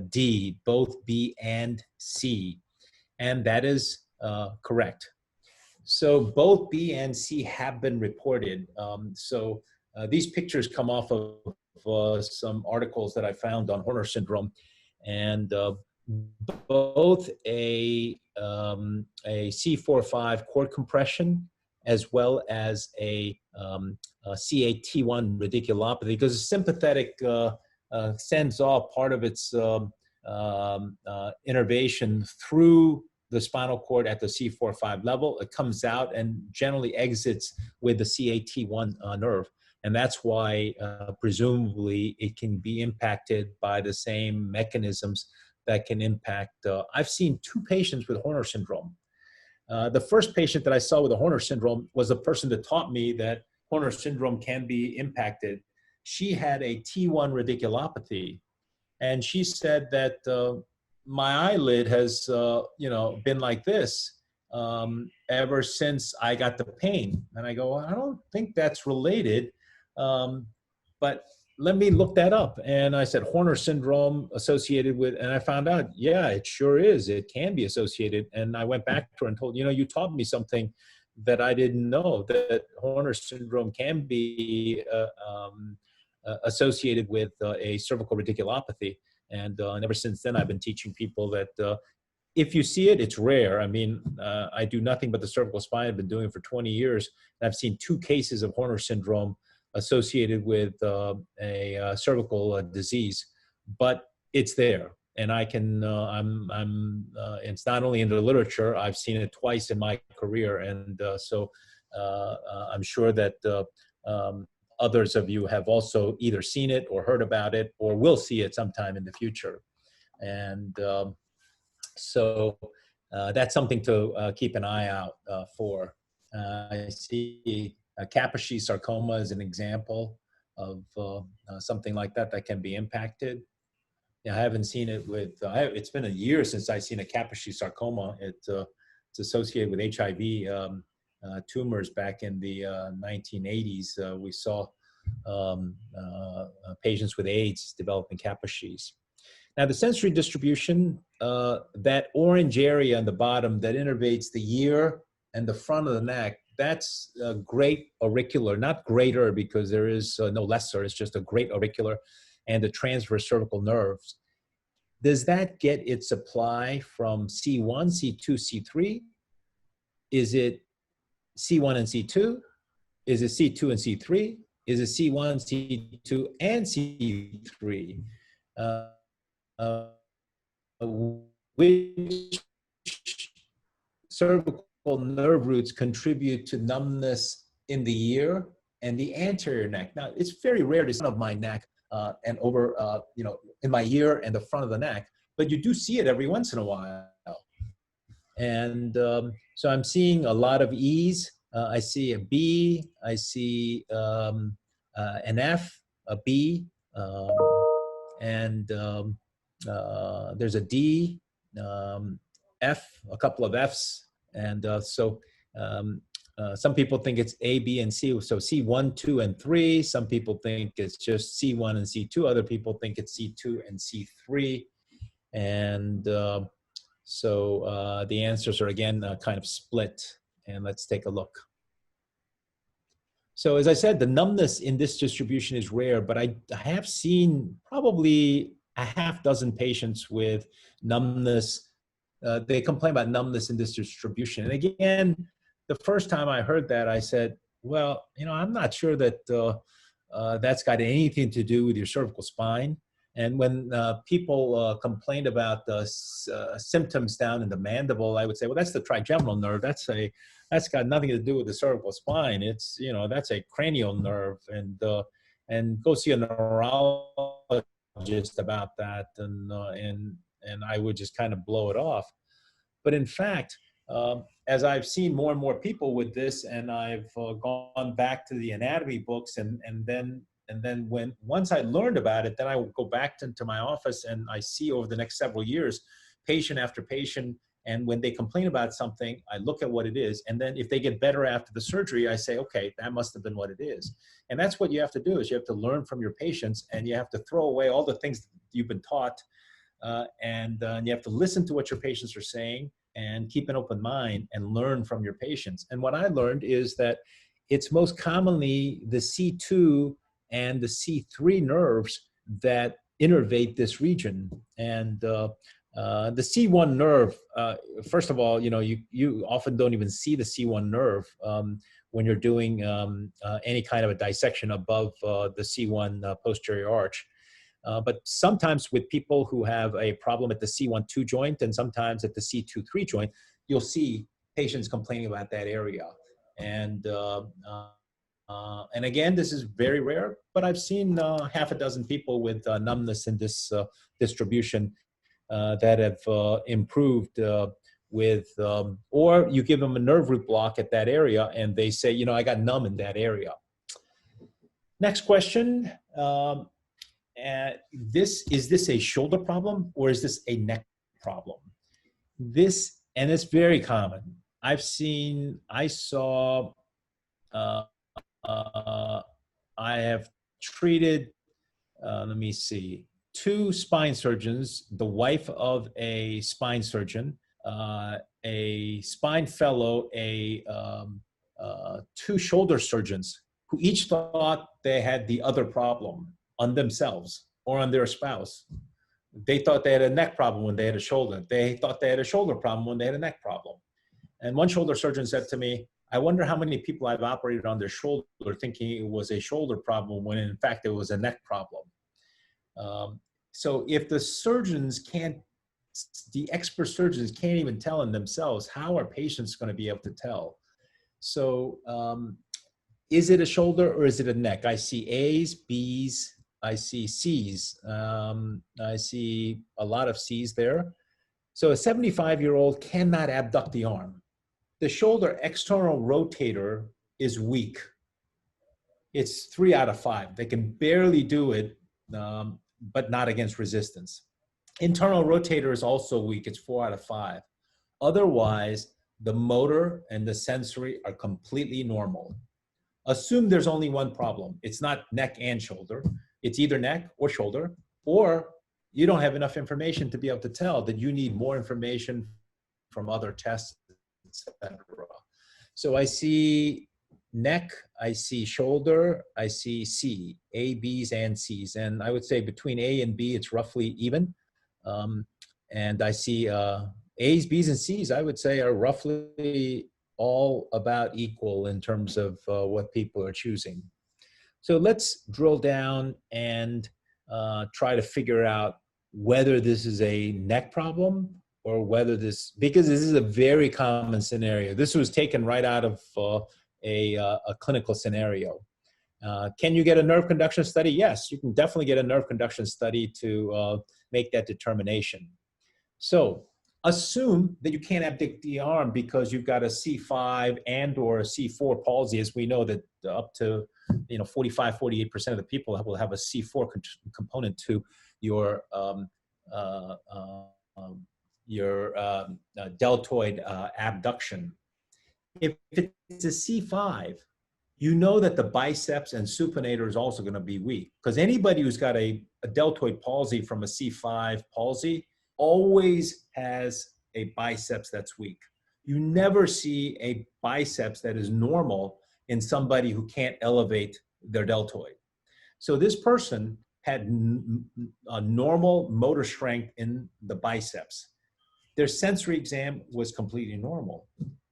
D, both B and C, and that is correct. So both B and C have been reported. These pictures come off of some articles that I found on Horner syndrome, and both a C4-5 cord compression as well as a CAT1 radiculopathy, because the sympathetic sends off part of its innervation through the spinal cord at the C4-5 level. It comes out and generally exits with the CAT1 nerve. And that's why presumably it can be impacted by the same mechanisms that can impact. I've seen 2 patients with Horner syndrome. The first patient that I saw with a Horner syndrome was the person that taught me that Horner syndrome can be impacted. She had a T1 radiculopathy, and she said that my eyelid has, been like this ever since I got the pain. And I go, I don't think that's related, but let me look that up. And I said, Horner syndrome associated with, and I found out, yeah, it sure is. It can be associated. And I went back to her and told, you taught me something that I didn't know, that Horner syndrome can be associated with a cervical radiculopathy. And ever since then, I've been teaching people that if you see it, it's rare. I mean, I do nothing but the cervical spine. I've been doing it for 20 years. And I've seen 2 cases of Horner syndrome associated with a cervical disease, but it's there. And I can, it's not only in the literature, I've seen it twice in my career. And so I'm sure that others of you have also either seen it or heard about it or will see it sometime in the future. And so that's something to keep an eye out for. I see Kaposi sarcoma is an example of something like that that can be impacted. I haven't seen it with, it's been a year since I've seen a Kaposi sarcoma. It's associated with HIV tumors back in the 1980s. We saw patients with AIDS developing Kaposi's. Now the sensory distribution, that orange area on the bottom that innervates the ear and the front of the neck, that's a great auricular, not greater because there is no lesser, it's just a great auricular and the transverse cervical nerves. Does that get its supply from C1, C2, C3? Is it C1 and C2? Is it C2 and C3? Is it C1, C2, and C3? Which cervical nerve roots contribute to numbness in the ear and the anterior neck? Now, it's very rare to see of my neck. and over, in my ear and the front of the neck, but you do see it every once in a while. And so I'm seeing a lot of E's. I see a B, I see an F, a B, and there's a D, F, a couple of F's. And some people think it's A, B, and C. So C1, 2, and 3. Some people think it's just C1 and C2. Other people think it's C2 and C3. And so the answers are, again, kind of split. And let's take a look. So as I said, the numbness in this distribution is rare, but I have seen probably a half dozen patients with numbness. They complain about numbness in this distribution. And again, the first time I heard that, I said, well, I'm not sure that that's got anything to do with your cervical spine. And when people complained about the symptoms down in the mandible, I would say, well, that's the trigeminal nerve. That's got nothing to do with the cervical spine. It's, that's a cranial nerve, and go see a neurologist about that, and I would just kind of blow it off. But in fact, as I've seen more and more people with this, and I've gone back to the anatomy books, and then once I learned about it, then I would go back into my office, and I see over the next several years, patient after patient, and when they complain about something, I look at what it is, and then if they get better after the surgery, I say, okay, that must have been what it is. And that's what you have to do, is you have to learn from your patients, and you have to throw away all the things you've been taught, and you have to listen to what your patients are saying, and keep an open mind and learn from your patients. And what I learned is that it's most commonly the C2 and the C3 nerves that innervate this region. And the C1 nerve, first of all, you often don't even see the C1 nerve when you're doing any kind of a dissection above the C1 posterior arch. But sometimes with people who have a problem at the C1-2 joint, and sometimes at the C2-3 joint, you'll see patients complaining about that area. And again, this is very rare, but I've seen half a dozen people with numbness in this distribution that have improved with, or you give them a nerve root block at that area, and they say, I got numb in that area. Next question. Is this a shoulder problem, or is this a neck problem? And it's very common. I have treated, let me see, 2 spine surgeons, the wife of a spine surgeon, a spine fellow, 2 shoulder surgeons who each thought they had the other problem on themselves or on their spouse. They thought they had a neck problem when they had a shoulder. They thought they had a shoulder problem when they had a neck problem. And one shoulder surgeon said to me, I wonder how many people I've operated on their shoulder thinking it was a shoulder problem when in fact it was a neck problem. So if the expert surgeons can't even tell in themselves, how are patients going to be able to tell? So is it a shoulder or is it a neck? I see A's, B's, I see C's. I see a lot of C's there. So a 75-year-old cannot abduct the arm. The shoulder external rotator is weak. It's 3 out of 5. They can barely do it, but not against resistance. Internal rotator is also weak. It's 4 out of 5. Otherwise, the motor and the sensory are completely normal. Assume there's only one problem. It's not neck and shoulder. It's either neck or shoulder, or you don't have enough information to be able to tell that you need more information from other tests, etc. So I see neck, I see shoulder, I see C, A, B's, and C's. And I would say between A and B, it's roughly even. And I see A's, B's, and C's, I would say, are roughly all about equal in terms of what people are choosing. So let's drill down and try to figure out whether this is a neck problem or whether because this is a very common scenario. This was taken right out of a clinical scenario. Can you get a nerve conduction study? Yes, you can definitely get a nerve conduction study to make that determination. So assume that you can't abduct the arm because you've got a C5 and or a C4 palsy, as we know that up to 45, 48% of the people will have a C4 component to your deltoid abduction. If it's a C5, you know that the biceps and supinator is also going to be weak, because anybody who's got a deltoid palsy from a C5 palsy always has a biceps that's weak. You never see a biceps that is normal in somebody who can't elevate their deltoid. So this person had a normal motor strength in the biceps. Their sensory exam was completely normal.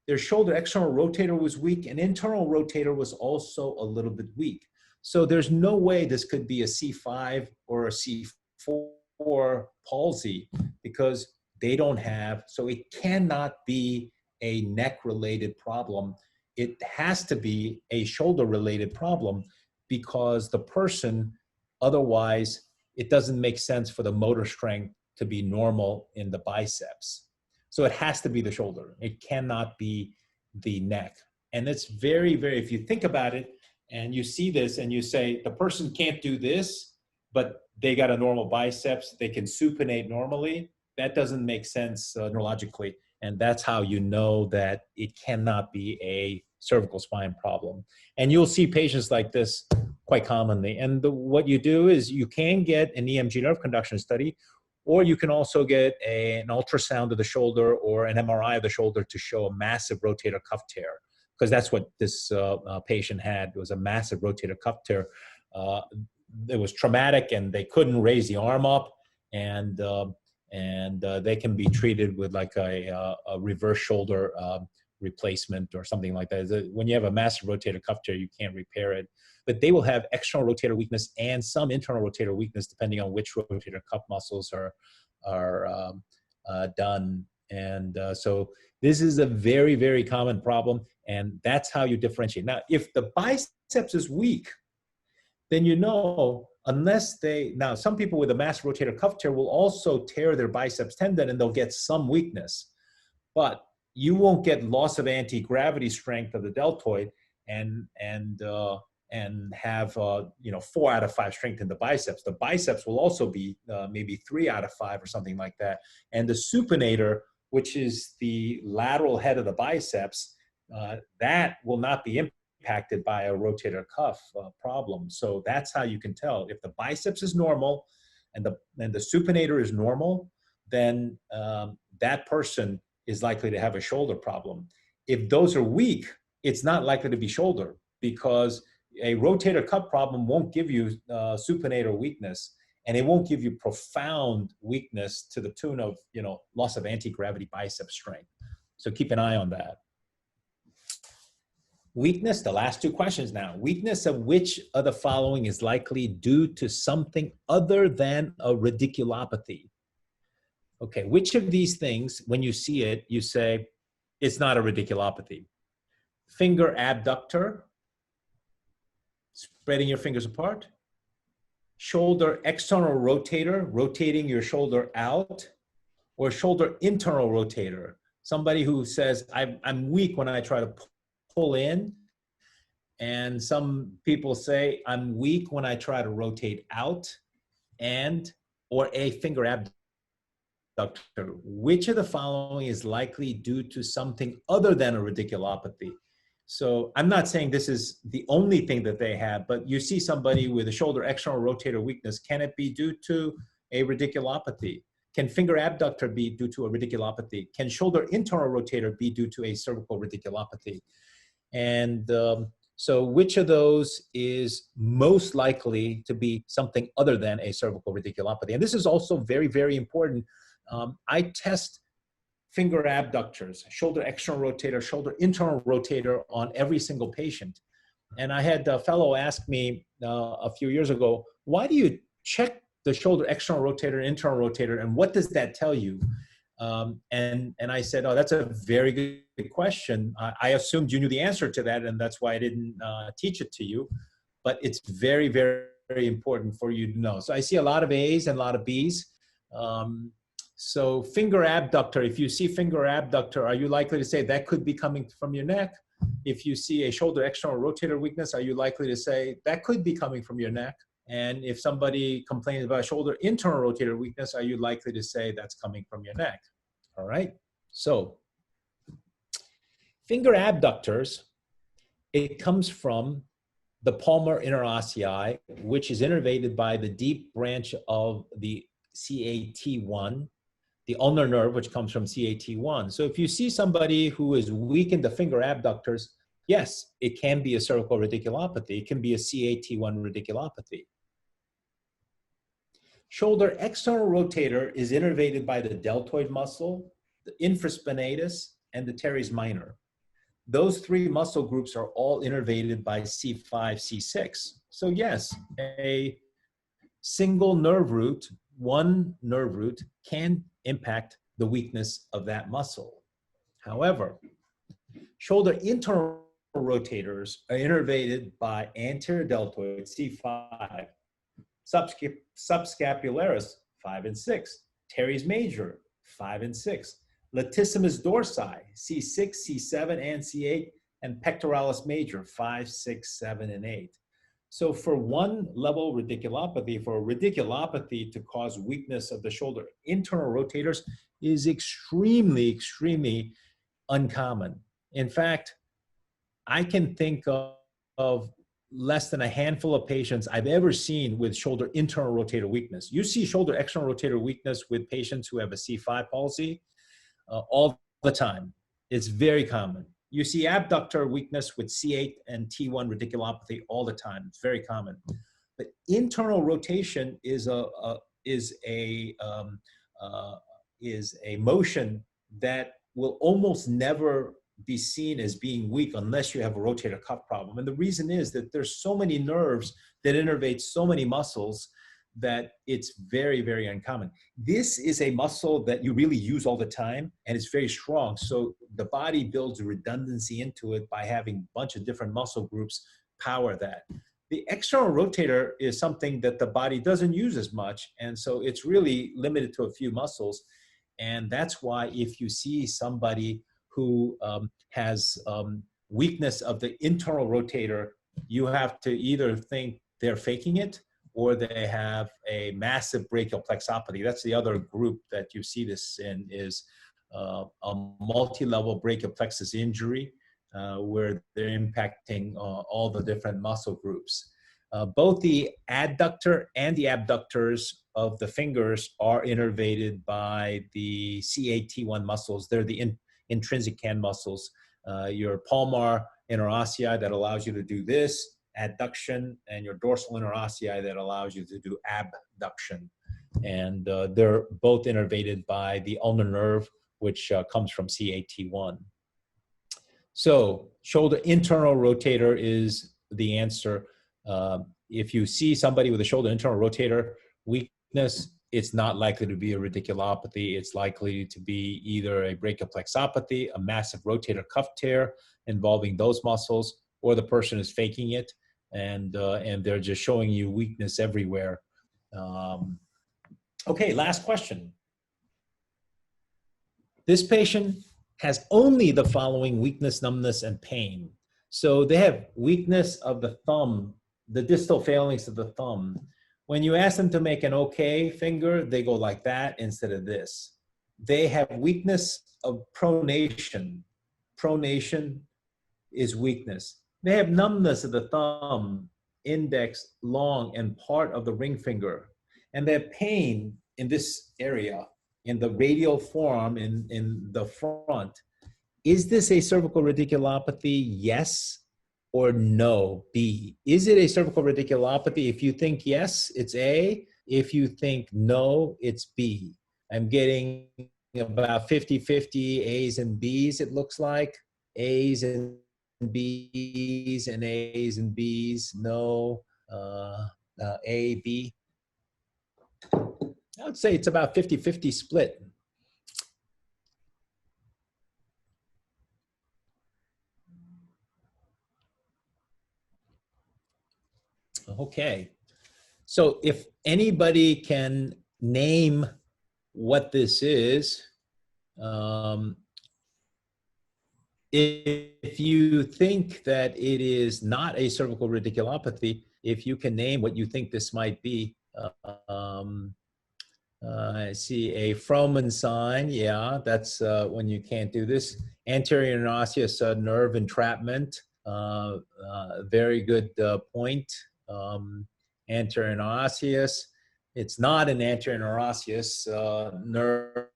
Their shoulder external rotator was weak, and internal rotator was also a little bit weak. So there's no way this could be a C5 or a C4 palsy, because they don't have, so it cannot be a neck-related problem. It has to be a shoulder-related problem, because the person, otherwise, it doesn't make sense for the motor strength to be normal in the biceps. So it has to be the shoulder. It cannot be the neck. And it's very, very, if you think about it and you see this and you say, the person can't do this, but they got a normal biceps, they can supinate normally, that doesn't make sense neurologically. And that's how you know that it cannot be a cervical spine problem. And you'll see patients like this quite commonly. And what you do is you can get an EMG nerve conduction study, or you can also get an ultrasound of the shoulder or an MRI of the shoulder to show a massive rotator cuff tear, because that's what this patient had. It was a massive rotator cuff tear. It was traumatic, and they couldn't raise the arm up, and they can be treated with like a reverse shoulder replacement or something like that. When you have a massive rotator cuff tear, you can't repair it. But they will have external rotator weakness and some internal rotator weakness, depending on which rotator cuff muscles are done. And so this is a very, very common problem, and that's how you differentiate. Now, if the biceps is weak, then you know, unless now some people with a massive rotator cuff tear will also tear their biceps tendon, and they'll get some weakness. But you won't get loss of anti-gravity strength of the deltoid and have 4 out of 5 strength in the biceps. The biceps will also be maybe 3 out of 5 or something like that. And the supinator, which is the lateral head of the biceps, that will not be impacted by a rotator cuff problem. So that's how you can tell. If the biceps is normal and the supinator is normal, then that person is likely to have a shoulder problem. If those are weak, it's not likely to be shoulder, because a rotator cuff problem won't give you supinator weakness, and it won't give you profound weakness to the tune of loss of anti-gravity bicep strength. So keep an eye on that. Weakness, the last 2 questions now. Weakness of which of the following is likely due to something other than a radiculopathy? Okay, which of these things, when you see it, you say, it's not a radiculopathy? Finger abductor, spreading your fingers apart. Shoulder external rotator, rotating your shoulder out. Or shoulder internal rotator, somebody who says, I'm weak when I try to pull in. And some people say, I'm weak when I try to rotate out. Or a finger abductor. Which of the following is likely due to something other than a radiculopathy? So I'm not saying this is the only thing that they have, but you see somebody with a shoulder external rotator weakness. Can it be due to a radiculopathy? Can finger abductor be due to a radiculopathy? Can shoulder internal rotator be due to a cervical radiculopathy? And so which of those is most likely to be something other than a cervical radiculopathy? And this is also very, very important. I test finger abductors, shoulder external rotator, shoulder internal rotator on every single patient. And I had a fellow ask me a few years ago, why do you check the shoulder external rotator, internal rotator, and what does that tell you? And I said, oh, that's a very good question. I assumed you knew the answer to that, and that's why I didn't teach it to you. but it's very, very, very important for you to know. So I see a lot of A's and a lot of B's. So finger abductor, if you see finger abductor, are you likely to say that could be coming from your neck? If you see a shoulder external rotator weakness, are you likely to say that could be coming from your neck? And if somebody complains about shoulder internal rotator weakness, are you likely to say that's coming from your neck? All right. So finger abductors, it comes from the palmar interossei, which is innervated by the deep branch of the CAT1, the ulnar nerve, which comes from CAT1. So if you see somebody who is weak in the finger abductors, yes, it can be a cervical radiculopathy. It can be a CAT1 radiculopathy. Shoulder external rotator is innervated by the deltoid muscle, the infraspinatus, and the teres minor. Those three muscle groups are all innervated by C5, C6. So yes, a single nerve root, one nerve root, can impact the weakness of that muscle. However, shoulder internal rotators are innervated by anterior deltoid, C5, subscapularis, 5 and 6, teres major, 5 and 6, latissimus dorsi, C6, C7, and C8, and pectoralis major, 5, 6, 7, and 8. So for one level radiculopathy, for a radiculopathy to cause weakness of the shoulder internal rotators is extremely, extremely uncommon. In fact, I can think of less than a handful of patients I've ever seen with shoulder internal rotator weakness. You see shoulder external rotator weakness with patients who have a C5 palsy all the time. It's very common. You see abductor weakness with C8 and T1 radiculopathy all the time. It's very common. But internal rotation is a motion that will almost never be seen as being weak unless you have a rotator cuff problem. And the reason is that there's so many nerves that innervate so many muscles that it's very, very uncommon. This is a muscle that you really use all the time, and it's very strong. So the body builds redundancy into it by having a bunch of different muscle groups power that. The external rotator is something that the body doesn't use as much, and so it's really limited to a few muscles. And that's why if you see somebody who has weakness of the internal rotator, you have to either think they're faking it or they have a massive brachial plexopathy. That's the other group that you see this in, is a multi-level brachial plexus injury where they're impacting all the different muscle groups. Both the adductor and the abductors of the fingers are innervated by the CAT1 muscles. They're the intrinsic hand muscles. Your palmar interossei that allows you to do this, adduction, and your dorsal interossei that allows you to do abduction. And they're both innervated by the ulnar nerve, which comes from CAT1. So shoulder internal rotator is the answer. If you see somebody with a shoulder internal rotator weakness, it's not likely to be a radiculopathy. It's likely to be either a brachial plexopathy, a massive rotator cuff tear involving those muscles, or the person is faking it and they're just showing you weakness everywhere. Okay, last question. This patient has only the following: weakness, numbness, and pain. So they have weakness of the thumb, the distal phalanx of the thumb. When you ask them to make an OK finger, they go like that instead of this. They have weakness of pronation. Pronation is weakness. They have numbness of the thumb, index, long, and part of the ring finger. And they have pain in this area, in the radial forearm, in the front. Is this a cervical radiculopathy? Yes or no? B. Is it a cervical radiculopathy? If you think yes, it's A. If you think no, it's B. I'm getting about 50-50 A's and B's, it looks like. A's and B's and A's and B's. No. A, B. I would say it's about 50-50 split. Okay. So if anybody can name what this is, if you think that it is not a cervical radiculopathy, if you can name what you think this might be, I see a Frohman sign. Yeah, that's when you can't do this. Anterior and osseous nerve entrapment. Very good point. Anterior and osseous. It's not an anterior and osseous nerve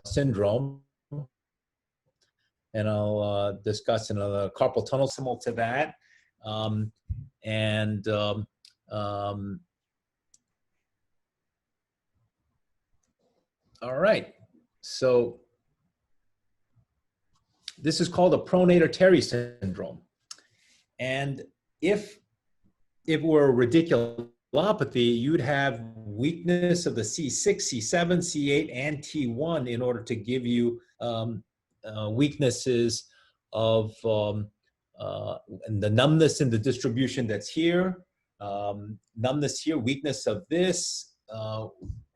syndrome. And I'll discuss another carpal tunnel similar to that. And all right, so this is called a pronator Terry syndrome. And if it were a radiculopathy, you'd have weakness of the C6, C7, C8, and T1 in order to give you weaknesses of the numbness in the distribution that's here, numbness here, weakness of this,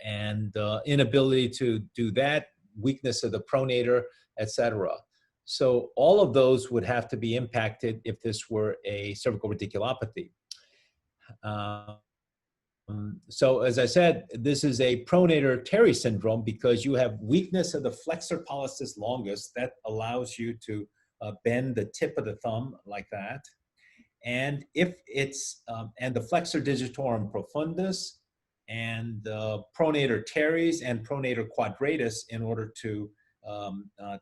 and inability to do that, weakness of the pronator, etc. So all of those would have to be impacted if this were a cervical radiculopathy. So as I said, this is a pronator Terry syndrome because you have weakness of the flexor pollicis longus that allows you to bend the tip of the thumb like that. And if it's, and the flexor digitorum profundus and pronator teres and pronator quadratus in order to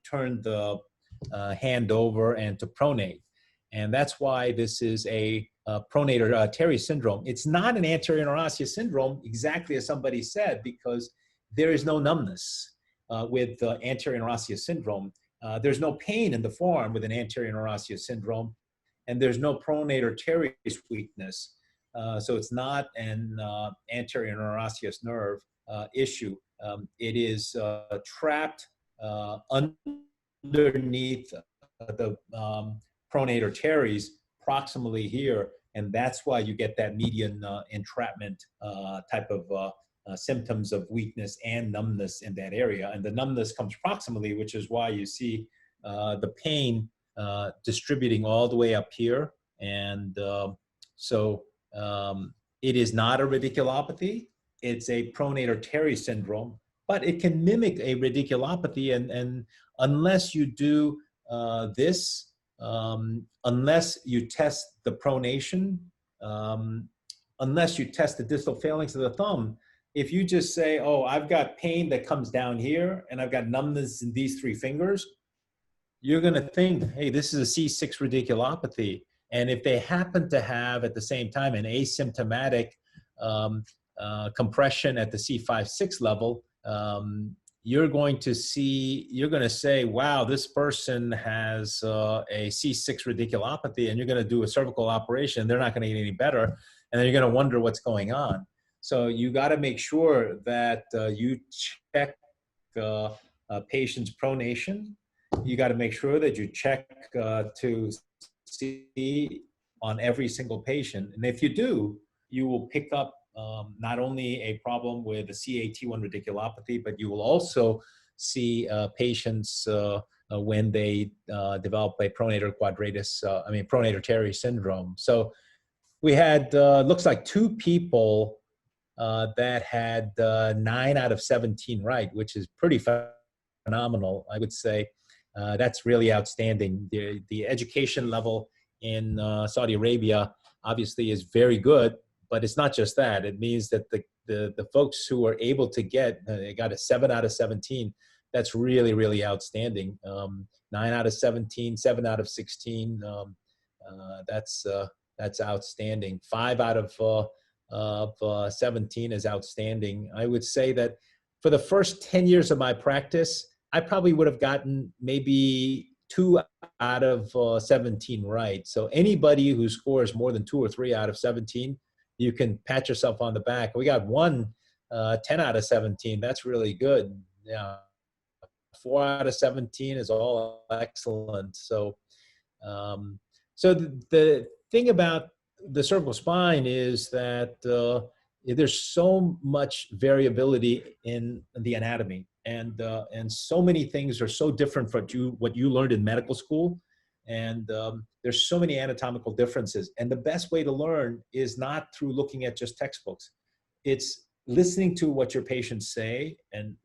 turn the hand over and to pronate. And that's why this is a pronator Terry syndrome. It's not an anterior interosseous syndrome, exactly as somebody said, because there is no numbness with anterior interosseous syndrome. There's no pain in the forearm with an anterior interosseous syndrome, and there's no pronator teres weakness. So it's not an anterior interosseous nerve issue. It is trapped underneath the pronator teres proximally here, and that's why you get that median entrapment type of symptoms of weakness and numbness in that area. And the numbness comes proximally, which is why you see the pain distributing all the way up here. And so it is not a radiculopathy. It's a pronator Terry syndrome, but it can mimic a radiculopathy. And unless you do this, unless you test the pronation, unless you test the distal phalanx of the thumb, if you just say, oh, I've got pain that comes down here and I've got numbness in these three fingers, you're going to think, hey, this is a C6 radiculopathy. And if they happen to have at the same time an asymptomatic compression at the C5-6 level, you're going to say, wow, this person has a C6 radiculopathy, and you're going to do a cervical operation. They're not going to get any better. And then you're going to wonder what's going on. So you got to make sure that you check a patient's pronation. You got to make sure that you check to see on every single patient. And if you do, you will pick up not only a problem with the CAT1 radiculopathy, but you will also see patients when they develop a pronator quadratus, pronator Terry syndrome. So we had, looks like 2 people that had 9 out of 17 right, which is pretty phenomenal, I would say. That's really outstanding. The education level in Saudi Arabia obviously is very good, but it's not just that. It means that the folks who are able to get, they got a 7 out of 17. That's really, really outstanding. 9 out of 17, 7 out of 16. That's outstanding. 5 out of 17 is outstanding. I would say that for the first 10 years of my practice, I probably would have gotten maybe 2 out of 17 right. So anybody who scores more than 2 or 3 out of 17, you can pat yourself on the back. We got 10 out of 17. That's really good. Yeah, 4 out of 17 is all excellent. So, so the thing about the cervical spine is that there's so much variability in the anatomy, and so many things are so different from what you learned in medical school, and there's so many anatomical differences. And the best way to learn is not through looking at just textbooks; it's listening to what your patients say, and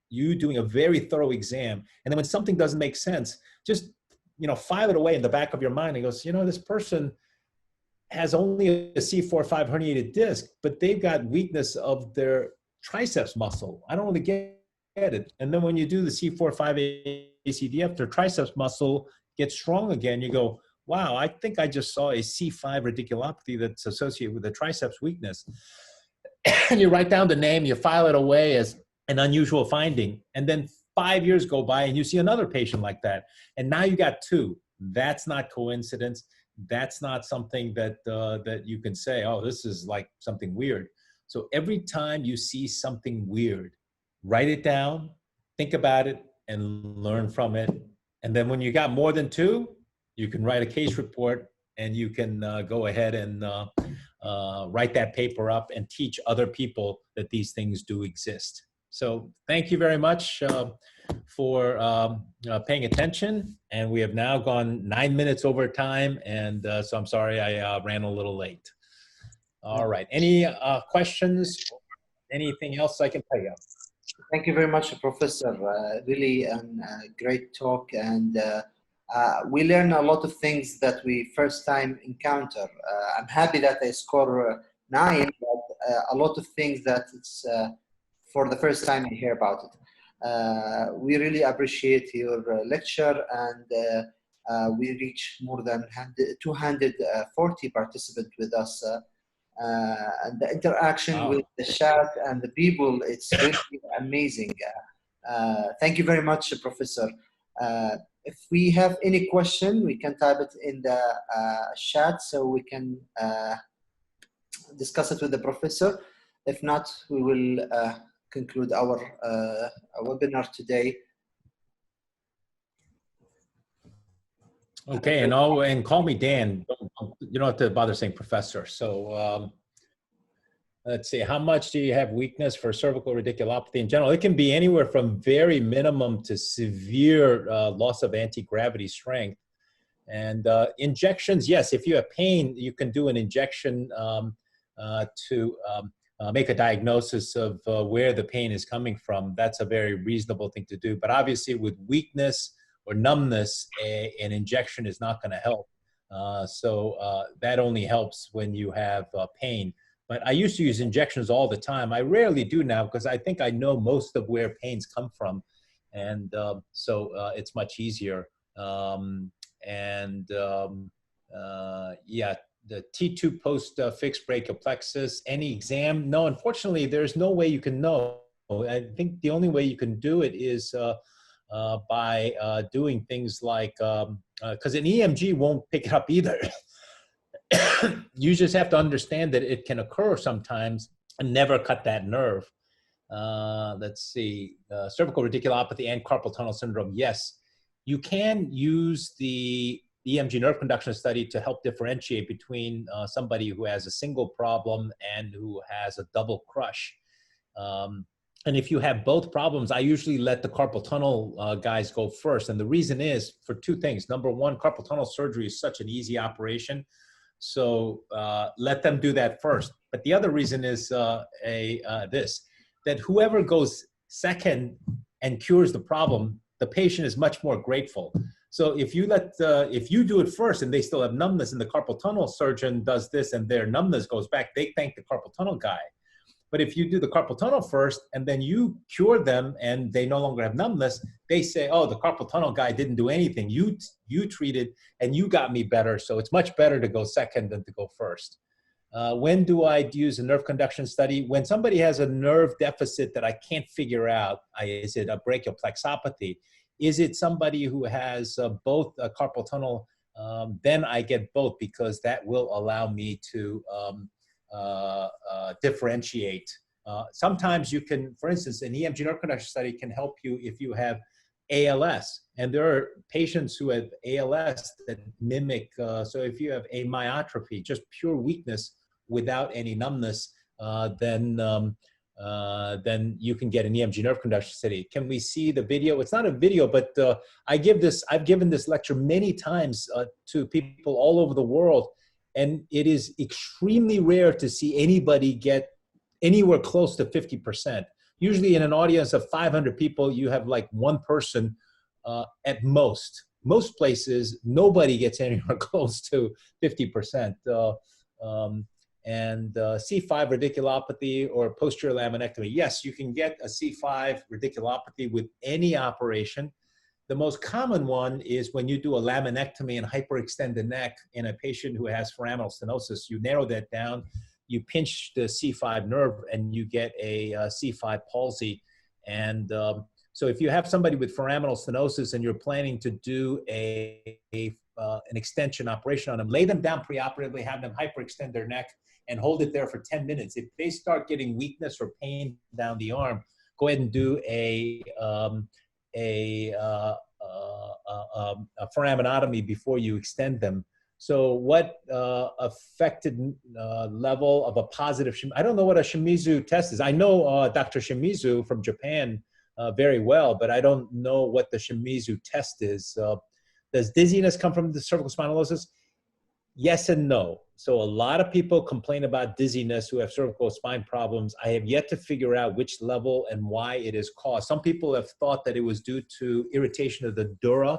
you doing a very thorough exam. And then when something doesn't make sense, just file it away in the back of your mind and goes, this person has only a C4-5 herniated disc, but they've got weakness of their triceps muscle. I don't really get it. And then when you do the C4-5 ACDF, their triceps muscle gets strong again. You go, wow, I think I just saw a C5 radiculopathy that's associated with the triceps weakness. And you write down the name, you file it away as an unusual finding. And then 5 years go by and you see another patient like that. And now you got two. That's not coincidence. That's not something that that you can say, oh, this is like something weird. So every time you see something weird, write it down, think about it, and learn from it. And then when you got more than two, you can write a case report, and you can go ahead and write that paper up and teach other people that these things do exist. So thank you very much for paying attention. And we have now gone 9 minutes over time. And so I'm sorry I ran a little late. All right. Any questions? Anything else I can tell you? Thank you very much, Professor. Really a great talk. And we learn a lot of things that we first time encounter. I'm happy that I score 9, but a lot of things that it's for the first time I hear about it. We really appreciate your lecture, and we reach more than 240 participants with us. And the interaction with the chat and the people, it's really amazing. Thank you very much, Professor. If we have any question, we can type it in the chat so we can discuss it with the professor. If not, we will conclude our webinar today. Okay, and call me Dan. You don't have to bother saying professor. So let's see, how much do you have weakness for cervical radiculopathy in general? It can be anywhere from very minimum to severe loss of anti-gravity strength. And injections, yes, if you have pain, you can do an injection to make a diagnosis of where the pain is coming from. That's a very reasonable thing to do. But obviously with weakness or numbness, an injection is not going to help. So that only helps when you have pain. But I used to use injections all the time. I rarely do now because I think I know most of where pains come from. And so it's much easier. Yeah, the T2 post fixed brachial plexus, any exam? No, unfortunately, there's no way you can know. I think the only way you can do it is by doing things like, because an EMG won't pick it up either. You just have to understand that it can occur sometimes and never cut that nerve. Let's see, cervical radiculopathy and carpal tunnel syndrome. Yes, you can use the EMG nerve conduction study to help differentiate between somebody who has a single problem and who has a double crush. And if you have both problems, I usually let the carpal tunnel guys go first. And the reason is for two things. Number one, carpal tunnel surgery is such an easy operation. So let them do that first. But the other reason is that whoever goes second and cures the problem, the patient is much more grateful. So if you if you do it first and they still have numbness and the carpal tunnel surgeon does this and their numbness goes back, they thank the carpal tunnel guy. But if you do the carpal tunnel first and then you cure them and they no longer have numbness, they say, oh, the carpal tunnel guy didn't do anything. You treated and you got me better. So it's much better to go second than to go first. When do I use a nerve conduction study? When somebody has a nerve deficit that I can't figure out, is it a brachial plexopathy? Is it somebody who has both a carpal tunnel? Then I get both because that will allow me to differentiate. Sometimes you can, for instance, an EMG nerve conduction study can help you if you have ALS. And there are patients who have ALS that mimic, so if you have amyotrophy, just pure weakness without any numbness, then you can get an EMG nerve conduction study. Can we see the video? It's not a video, but I've given this lecture many times to people all over the world, and it is extremely rare to see anybody get anywhere close to 50%. Usually in an audience of 500 people, you have like one person at most. Most places, nobody gets anywhere close to 50%. C5 radiculopathy or posterior laminectomy. Yes, you can get a C5 radiculopathy with any operation. The most common one is when you do a laminectomy and hyperextend the neck in a patient who has foraminal stenosis. You narrow that down, you pinch the C5 nerve, and you get a C5 palsy. And so if you have somebody with foraminal stenosis and you're planning to do an extension operation on them, lay them down preoperatively, have them hyperextend their neck, and hold it there for 10 minutes. If they start getting weakness or pain down the arm, go ahead and do a foraminotomy before you extend them. So what affected level of a positive, I don't know what a Shimizu test is. I know Dr. Shimizu from Japan very well, but I don't know what the Shimizu test is. Does dizziness come from the cervical spondylosis? Yes and no. So a lot of people complain about dizziness who have cervical spine problems. I have yet to figure out which level and why it is caused. Some people have thought that it was due to irritation of the dura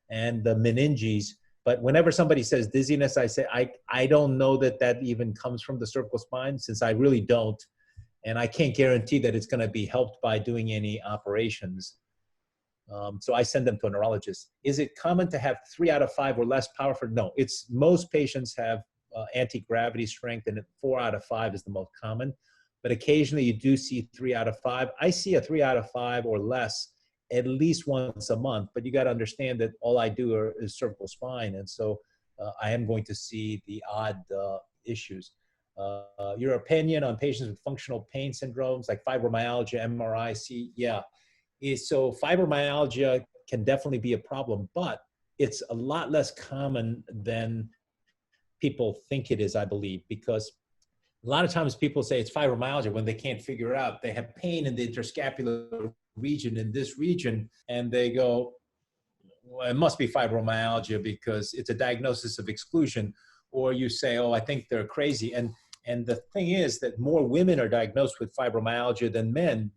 and the meninges. But whenever somebody says dizziness, I say, I don't know that that even comes from the cervical spine, since I really don't. And I can't guarantee that it's going to be helped by doing any operations. So I send them to a neurologist. Is it common to have 3 out of 5 or less powerful? No, most patients have anti-gravity strength, and 4 out of 5 is the most common. But occasionally you do see 3 out of 5. I see a 3 out of 5 or less at least once a month, but you got to understand that all I do is cervical spine. And so I am going to see the odd issues. Your opinion on patients with functional pain syndromes like fibromyalgia, MRI, yeah. So fibromyalgia can definitely be a problem, but it's a lot less common than people think it is, I believe, because a lot of times people say it's fibromyalgia when they can't figure it out. They have pain in the interscapular region, in this region, and they go, well, it must be fibromyalgia because it's a diagnosis of exclusion. Or you say, oh, I think they're crazy. And the thing is that more women are diagnosed with fibromyalgia than men.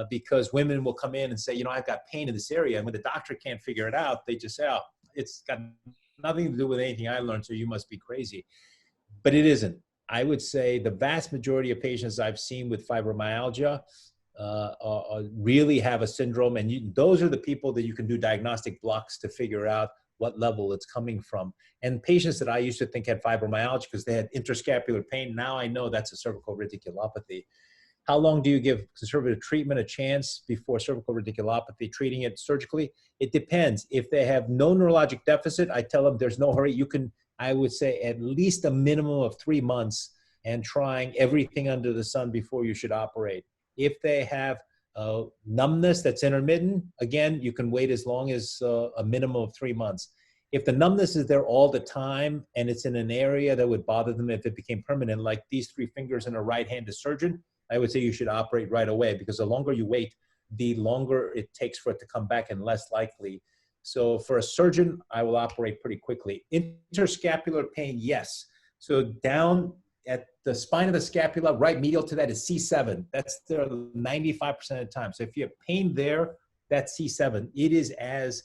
Because women will come in and say, you know, I've got pain in this area. And when the doctor can't figure it out, they just say, oh, it's got nothing to do with anything I learned, so you must be crazy. But it isn't. I would say the vast majority of patients I've seen with fibromyalgia really have a syndrome. And those are the people that you can do diagnostic blocks to figure out what level it's coming from. And patients that I used to think had fibromyalgia because they had interscapular pain, now I know that's a cervical radiculopathy. How long do you give conservative treatment a chance before cervical radiculopathy, treating it surgically? It depends. If they have no neurologic deficit, I tell them there's no hurry. You can, I would say, at least a minimum of 3 months and trying everything under the sun before you should operate. If they have numbness that's intermittent, again, you can wait as long as a minimum of 3 months. If the numbness is there all the time and it's in an area that would bother them if it became permanent, like these 3 fingers in a right-handed surgeon, I would say you should operate right away, because the longer you wait, the longer it takes for it to come back and less likely. So for a surgeon, I will operate pretty quickly. Interscapular pain, yes. So down at the spine of the scapula, right medial to that is C7. That's there 95% of the time. So if you have pain there, that's C7. It is as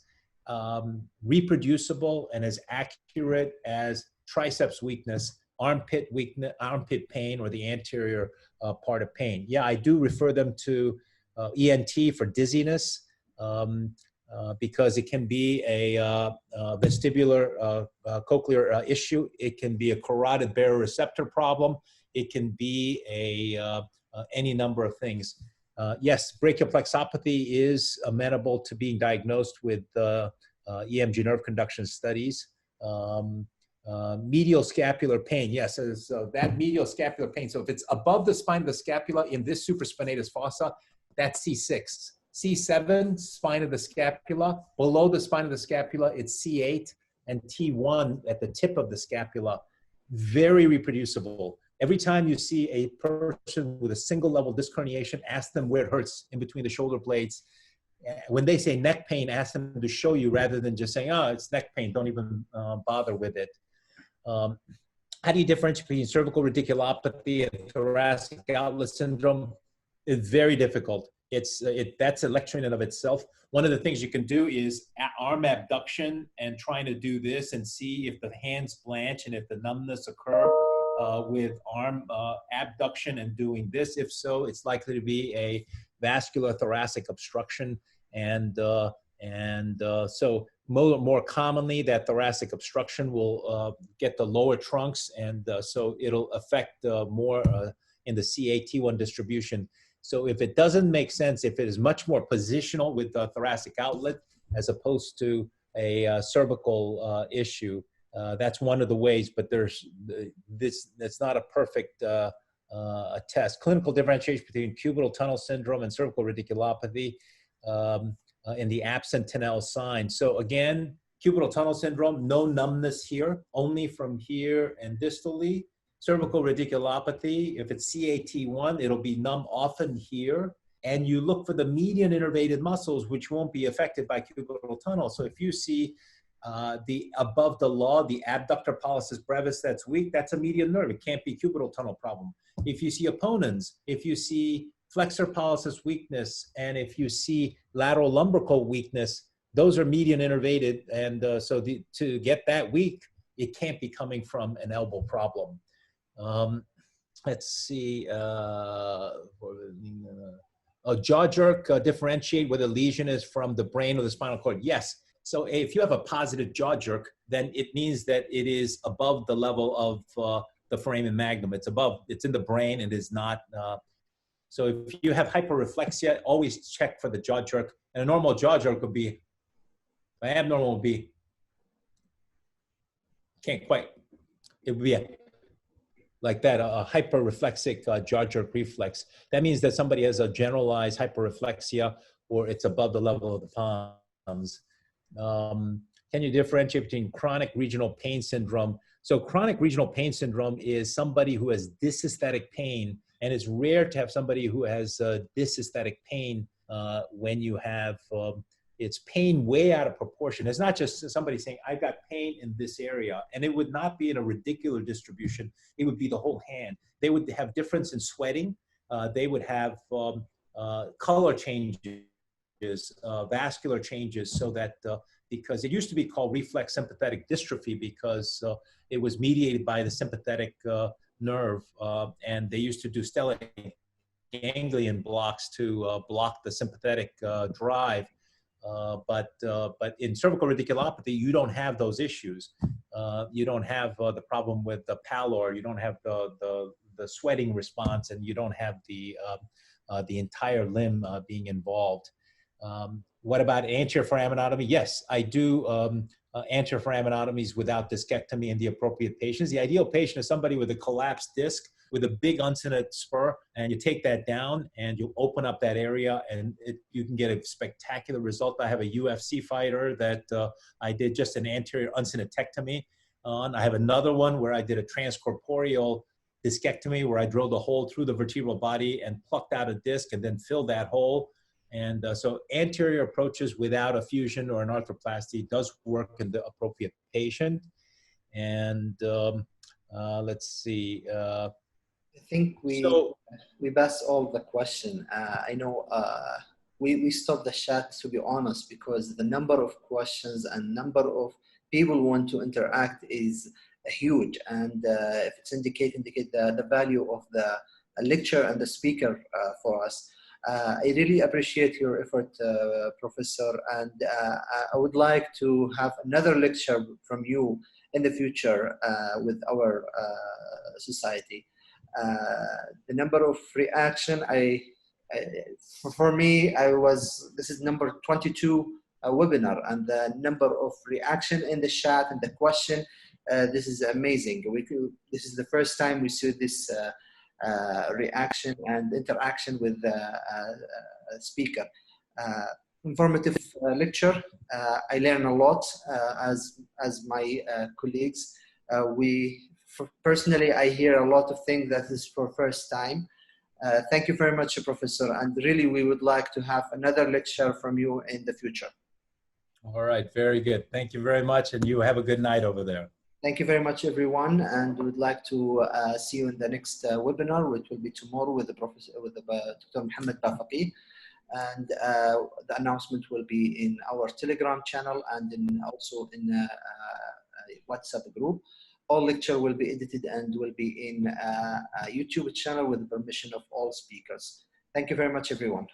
reproducible and as accurate as triceps weakness, armpit weakness, armpit pain, or the anterior part of pain. Yeah, I do refer them to ENT for dizziness because it can be a vestibular cochlear issue. It can be a carotid baroreceptor problem. It can be any number of things. Yes, brachioplexiopathy is amenable to being diagnosed with EMG nerve conduction studies. Medial scapular pain, yes, so that medial scapular pain, so if it's above the spine of the scapula in this supraspinatus fossa, that's C6. C7, spine of the scapula. Below the spine of the scapula, it's C8 and T1 at the tip of the scapula. Very reproducible. Every time you see a person with a single level disc herniation, ask them where it hurts in between the shoulder blades. When they say neck pain, ask them to show you rather than just saying, oh, it's neck pain. Don't even bother with it. How do you differentiate between cervical radiculopathy and thoracic outlet syndrome? It's very difficult. That's a lecture in and of itself. One of the things you can do is arm abduction and trying to do this and see if the hands blanch and if the numbness occur with arm abduction and doing this. If so, it's likely to be a vascular thoracic obstruction. And so more commonly, that thoracic obstruction will get the lower trunks, and so it'll affect more in the CA-T1 distribution. So if it doesn't make sense, if it is much more positional with the thoracic outlet as opposed to a cervical issue, that's one of the ways, but that's not a perfect test. Clinical differentiation between cubital tunnel syndrome and cervical radiculopathy in the absent Tinel sign. So again, cubital tunnel syndrome, no numbness here, only from here and distally. Cervical radiculopathy, if it's CAT1, it'll be numb often here. And you look for the median innervated muscles, which won't be affected by cubital tunnel. So if you see the above the law, the abductor pollicis brevis that's weak, that's a median nerve. It can't be cubital tunnel problem. If you see opponents, if you see flexor pollicis weakness, and if you see lateral lumbrical weakness, those are median innervated. And so to get that weak, it can't be coming from an elbow problem. Let's see, a jaw jerk, differentiate whether lesion is from the brain or the spinal cord. Yes. So if you have a positive jaw jerk, then it means that it is above the level of the foramen magnum. It's in the brain. It is not. So if you have hyperreflexia, always check for the jaw jerk. And a normal jaw jerk would be, abnormal would be, can't quite, it would be like that, a hyperreflexic jaw jerk reflex. That means that somebody has a generalized hyperreflexia or it's above the level of the palms. Can you differentiate between chronic regional pain syndrome? So chronic regional pain syndrome is somebody who has dysesthetic pain, and it's rare to have somebody who has dysesthetic pain when you have it's pain way out of proportion. It's not just somebody saying, I've got pain in this area, and it would not be in a radicular distribution. It would be the whole hand. They would have difference in sweating. They would have color changes, vascular changes, so that because it used to be called reflex sympathetic dystrophy because it was mediated by the sympathetic nerve, and they used to do stellate ganglion blocks to block the sympathetic drive. But in cervical radiculopathy, you don't have those issues. You don't have the problem with the pallor. You don't have the sweating response, and you don't have the entire limb being involved. What about anterior foraminotomy? Yes, I do anterior foraminotomies without discectomy in the appropriate patients. The ideal patient is somebody with a collapsed disc with a big uncinate spur, and you take that down and you open up that area, and you can get a spectacular result. I have a UFC fighter that I did just an anterior uncinatectomy on. I have another one where I did a transcorporeal discectomy where I drilled a hole through the vertebral body and plucked out a disc and then filled that hole. And so anterior approaches without a fusion or an arthroplasty does work in the appropriate patient. And let's see. I think we passed all the question. I know we stopped the chat, to be honest, because the number of questions and number of people who want to interact is huge. And if it's indicate the value of the lecture and the speaker for us. I really appreciate your effort, Professor, and I would like to have another lecture from you in the future with our society. The number of reaction, for me, this is number 22 webinar, and the number of reaction in the chat and the question, this is amazing. This is the first time we see this reaction and interaction with the speaker. informative lecture. I learn a lot as my colleagues. Personally, I hear a lot of things that is for first time. Thank you very much, Professor. And really, we would like to have another lecture from you in the future. All right, very good. Thank you very much. And you have a good night over there. Thank you very much, everyone. And we would like to see you in the next webinar, which will be tomorrow with the Professor, with the, Dr. Mohammed Bafaqi. And the announcement will be in our Telegram channel and also in a WhatsApp group. All lecture will be edited and will be in a YouTube channel with the permission of all speakers. Thank you very much, everyone.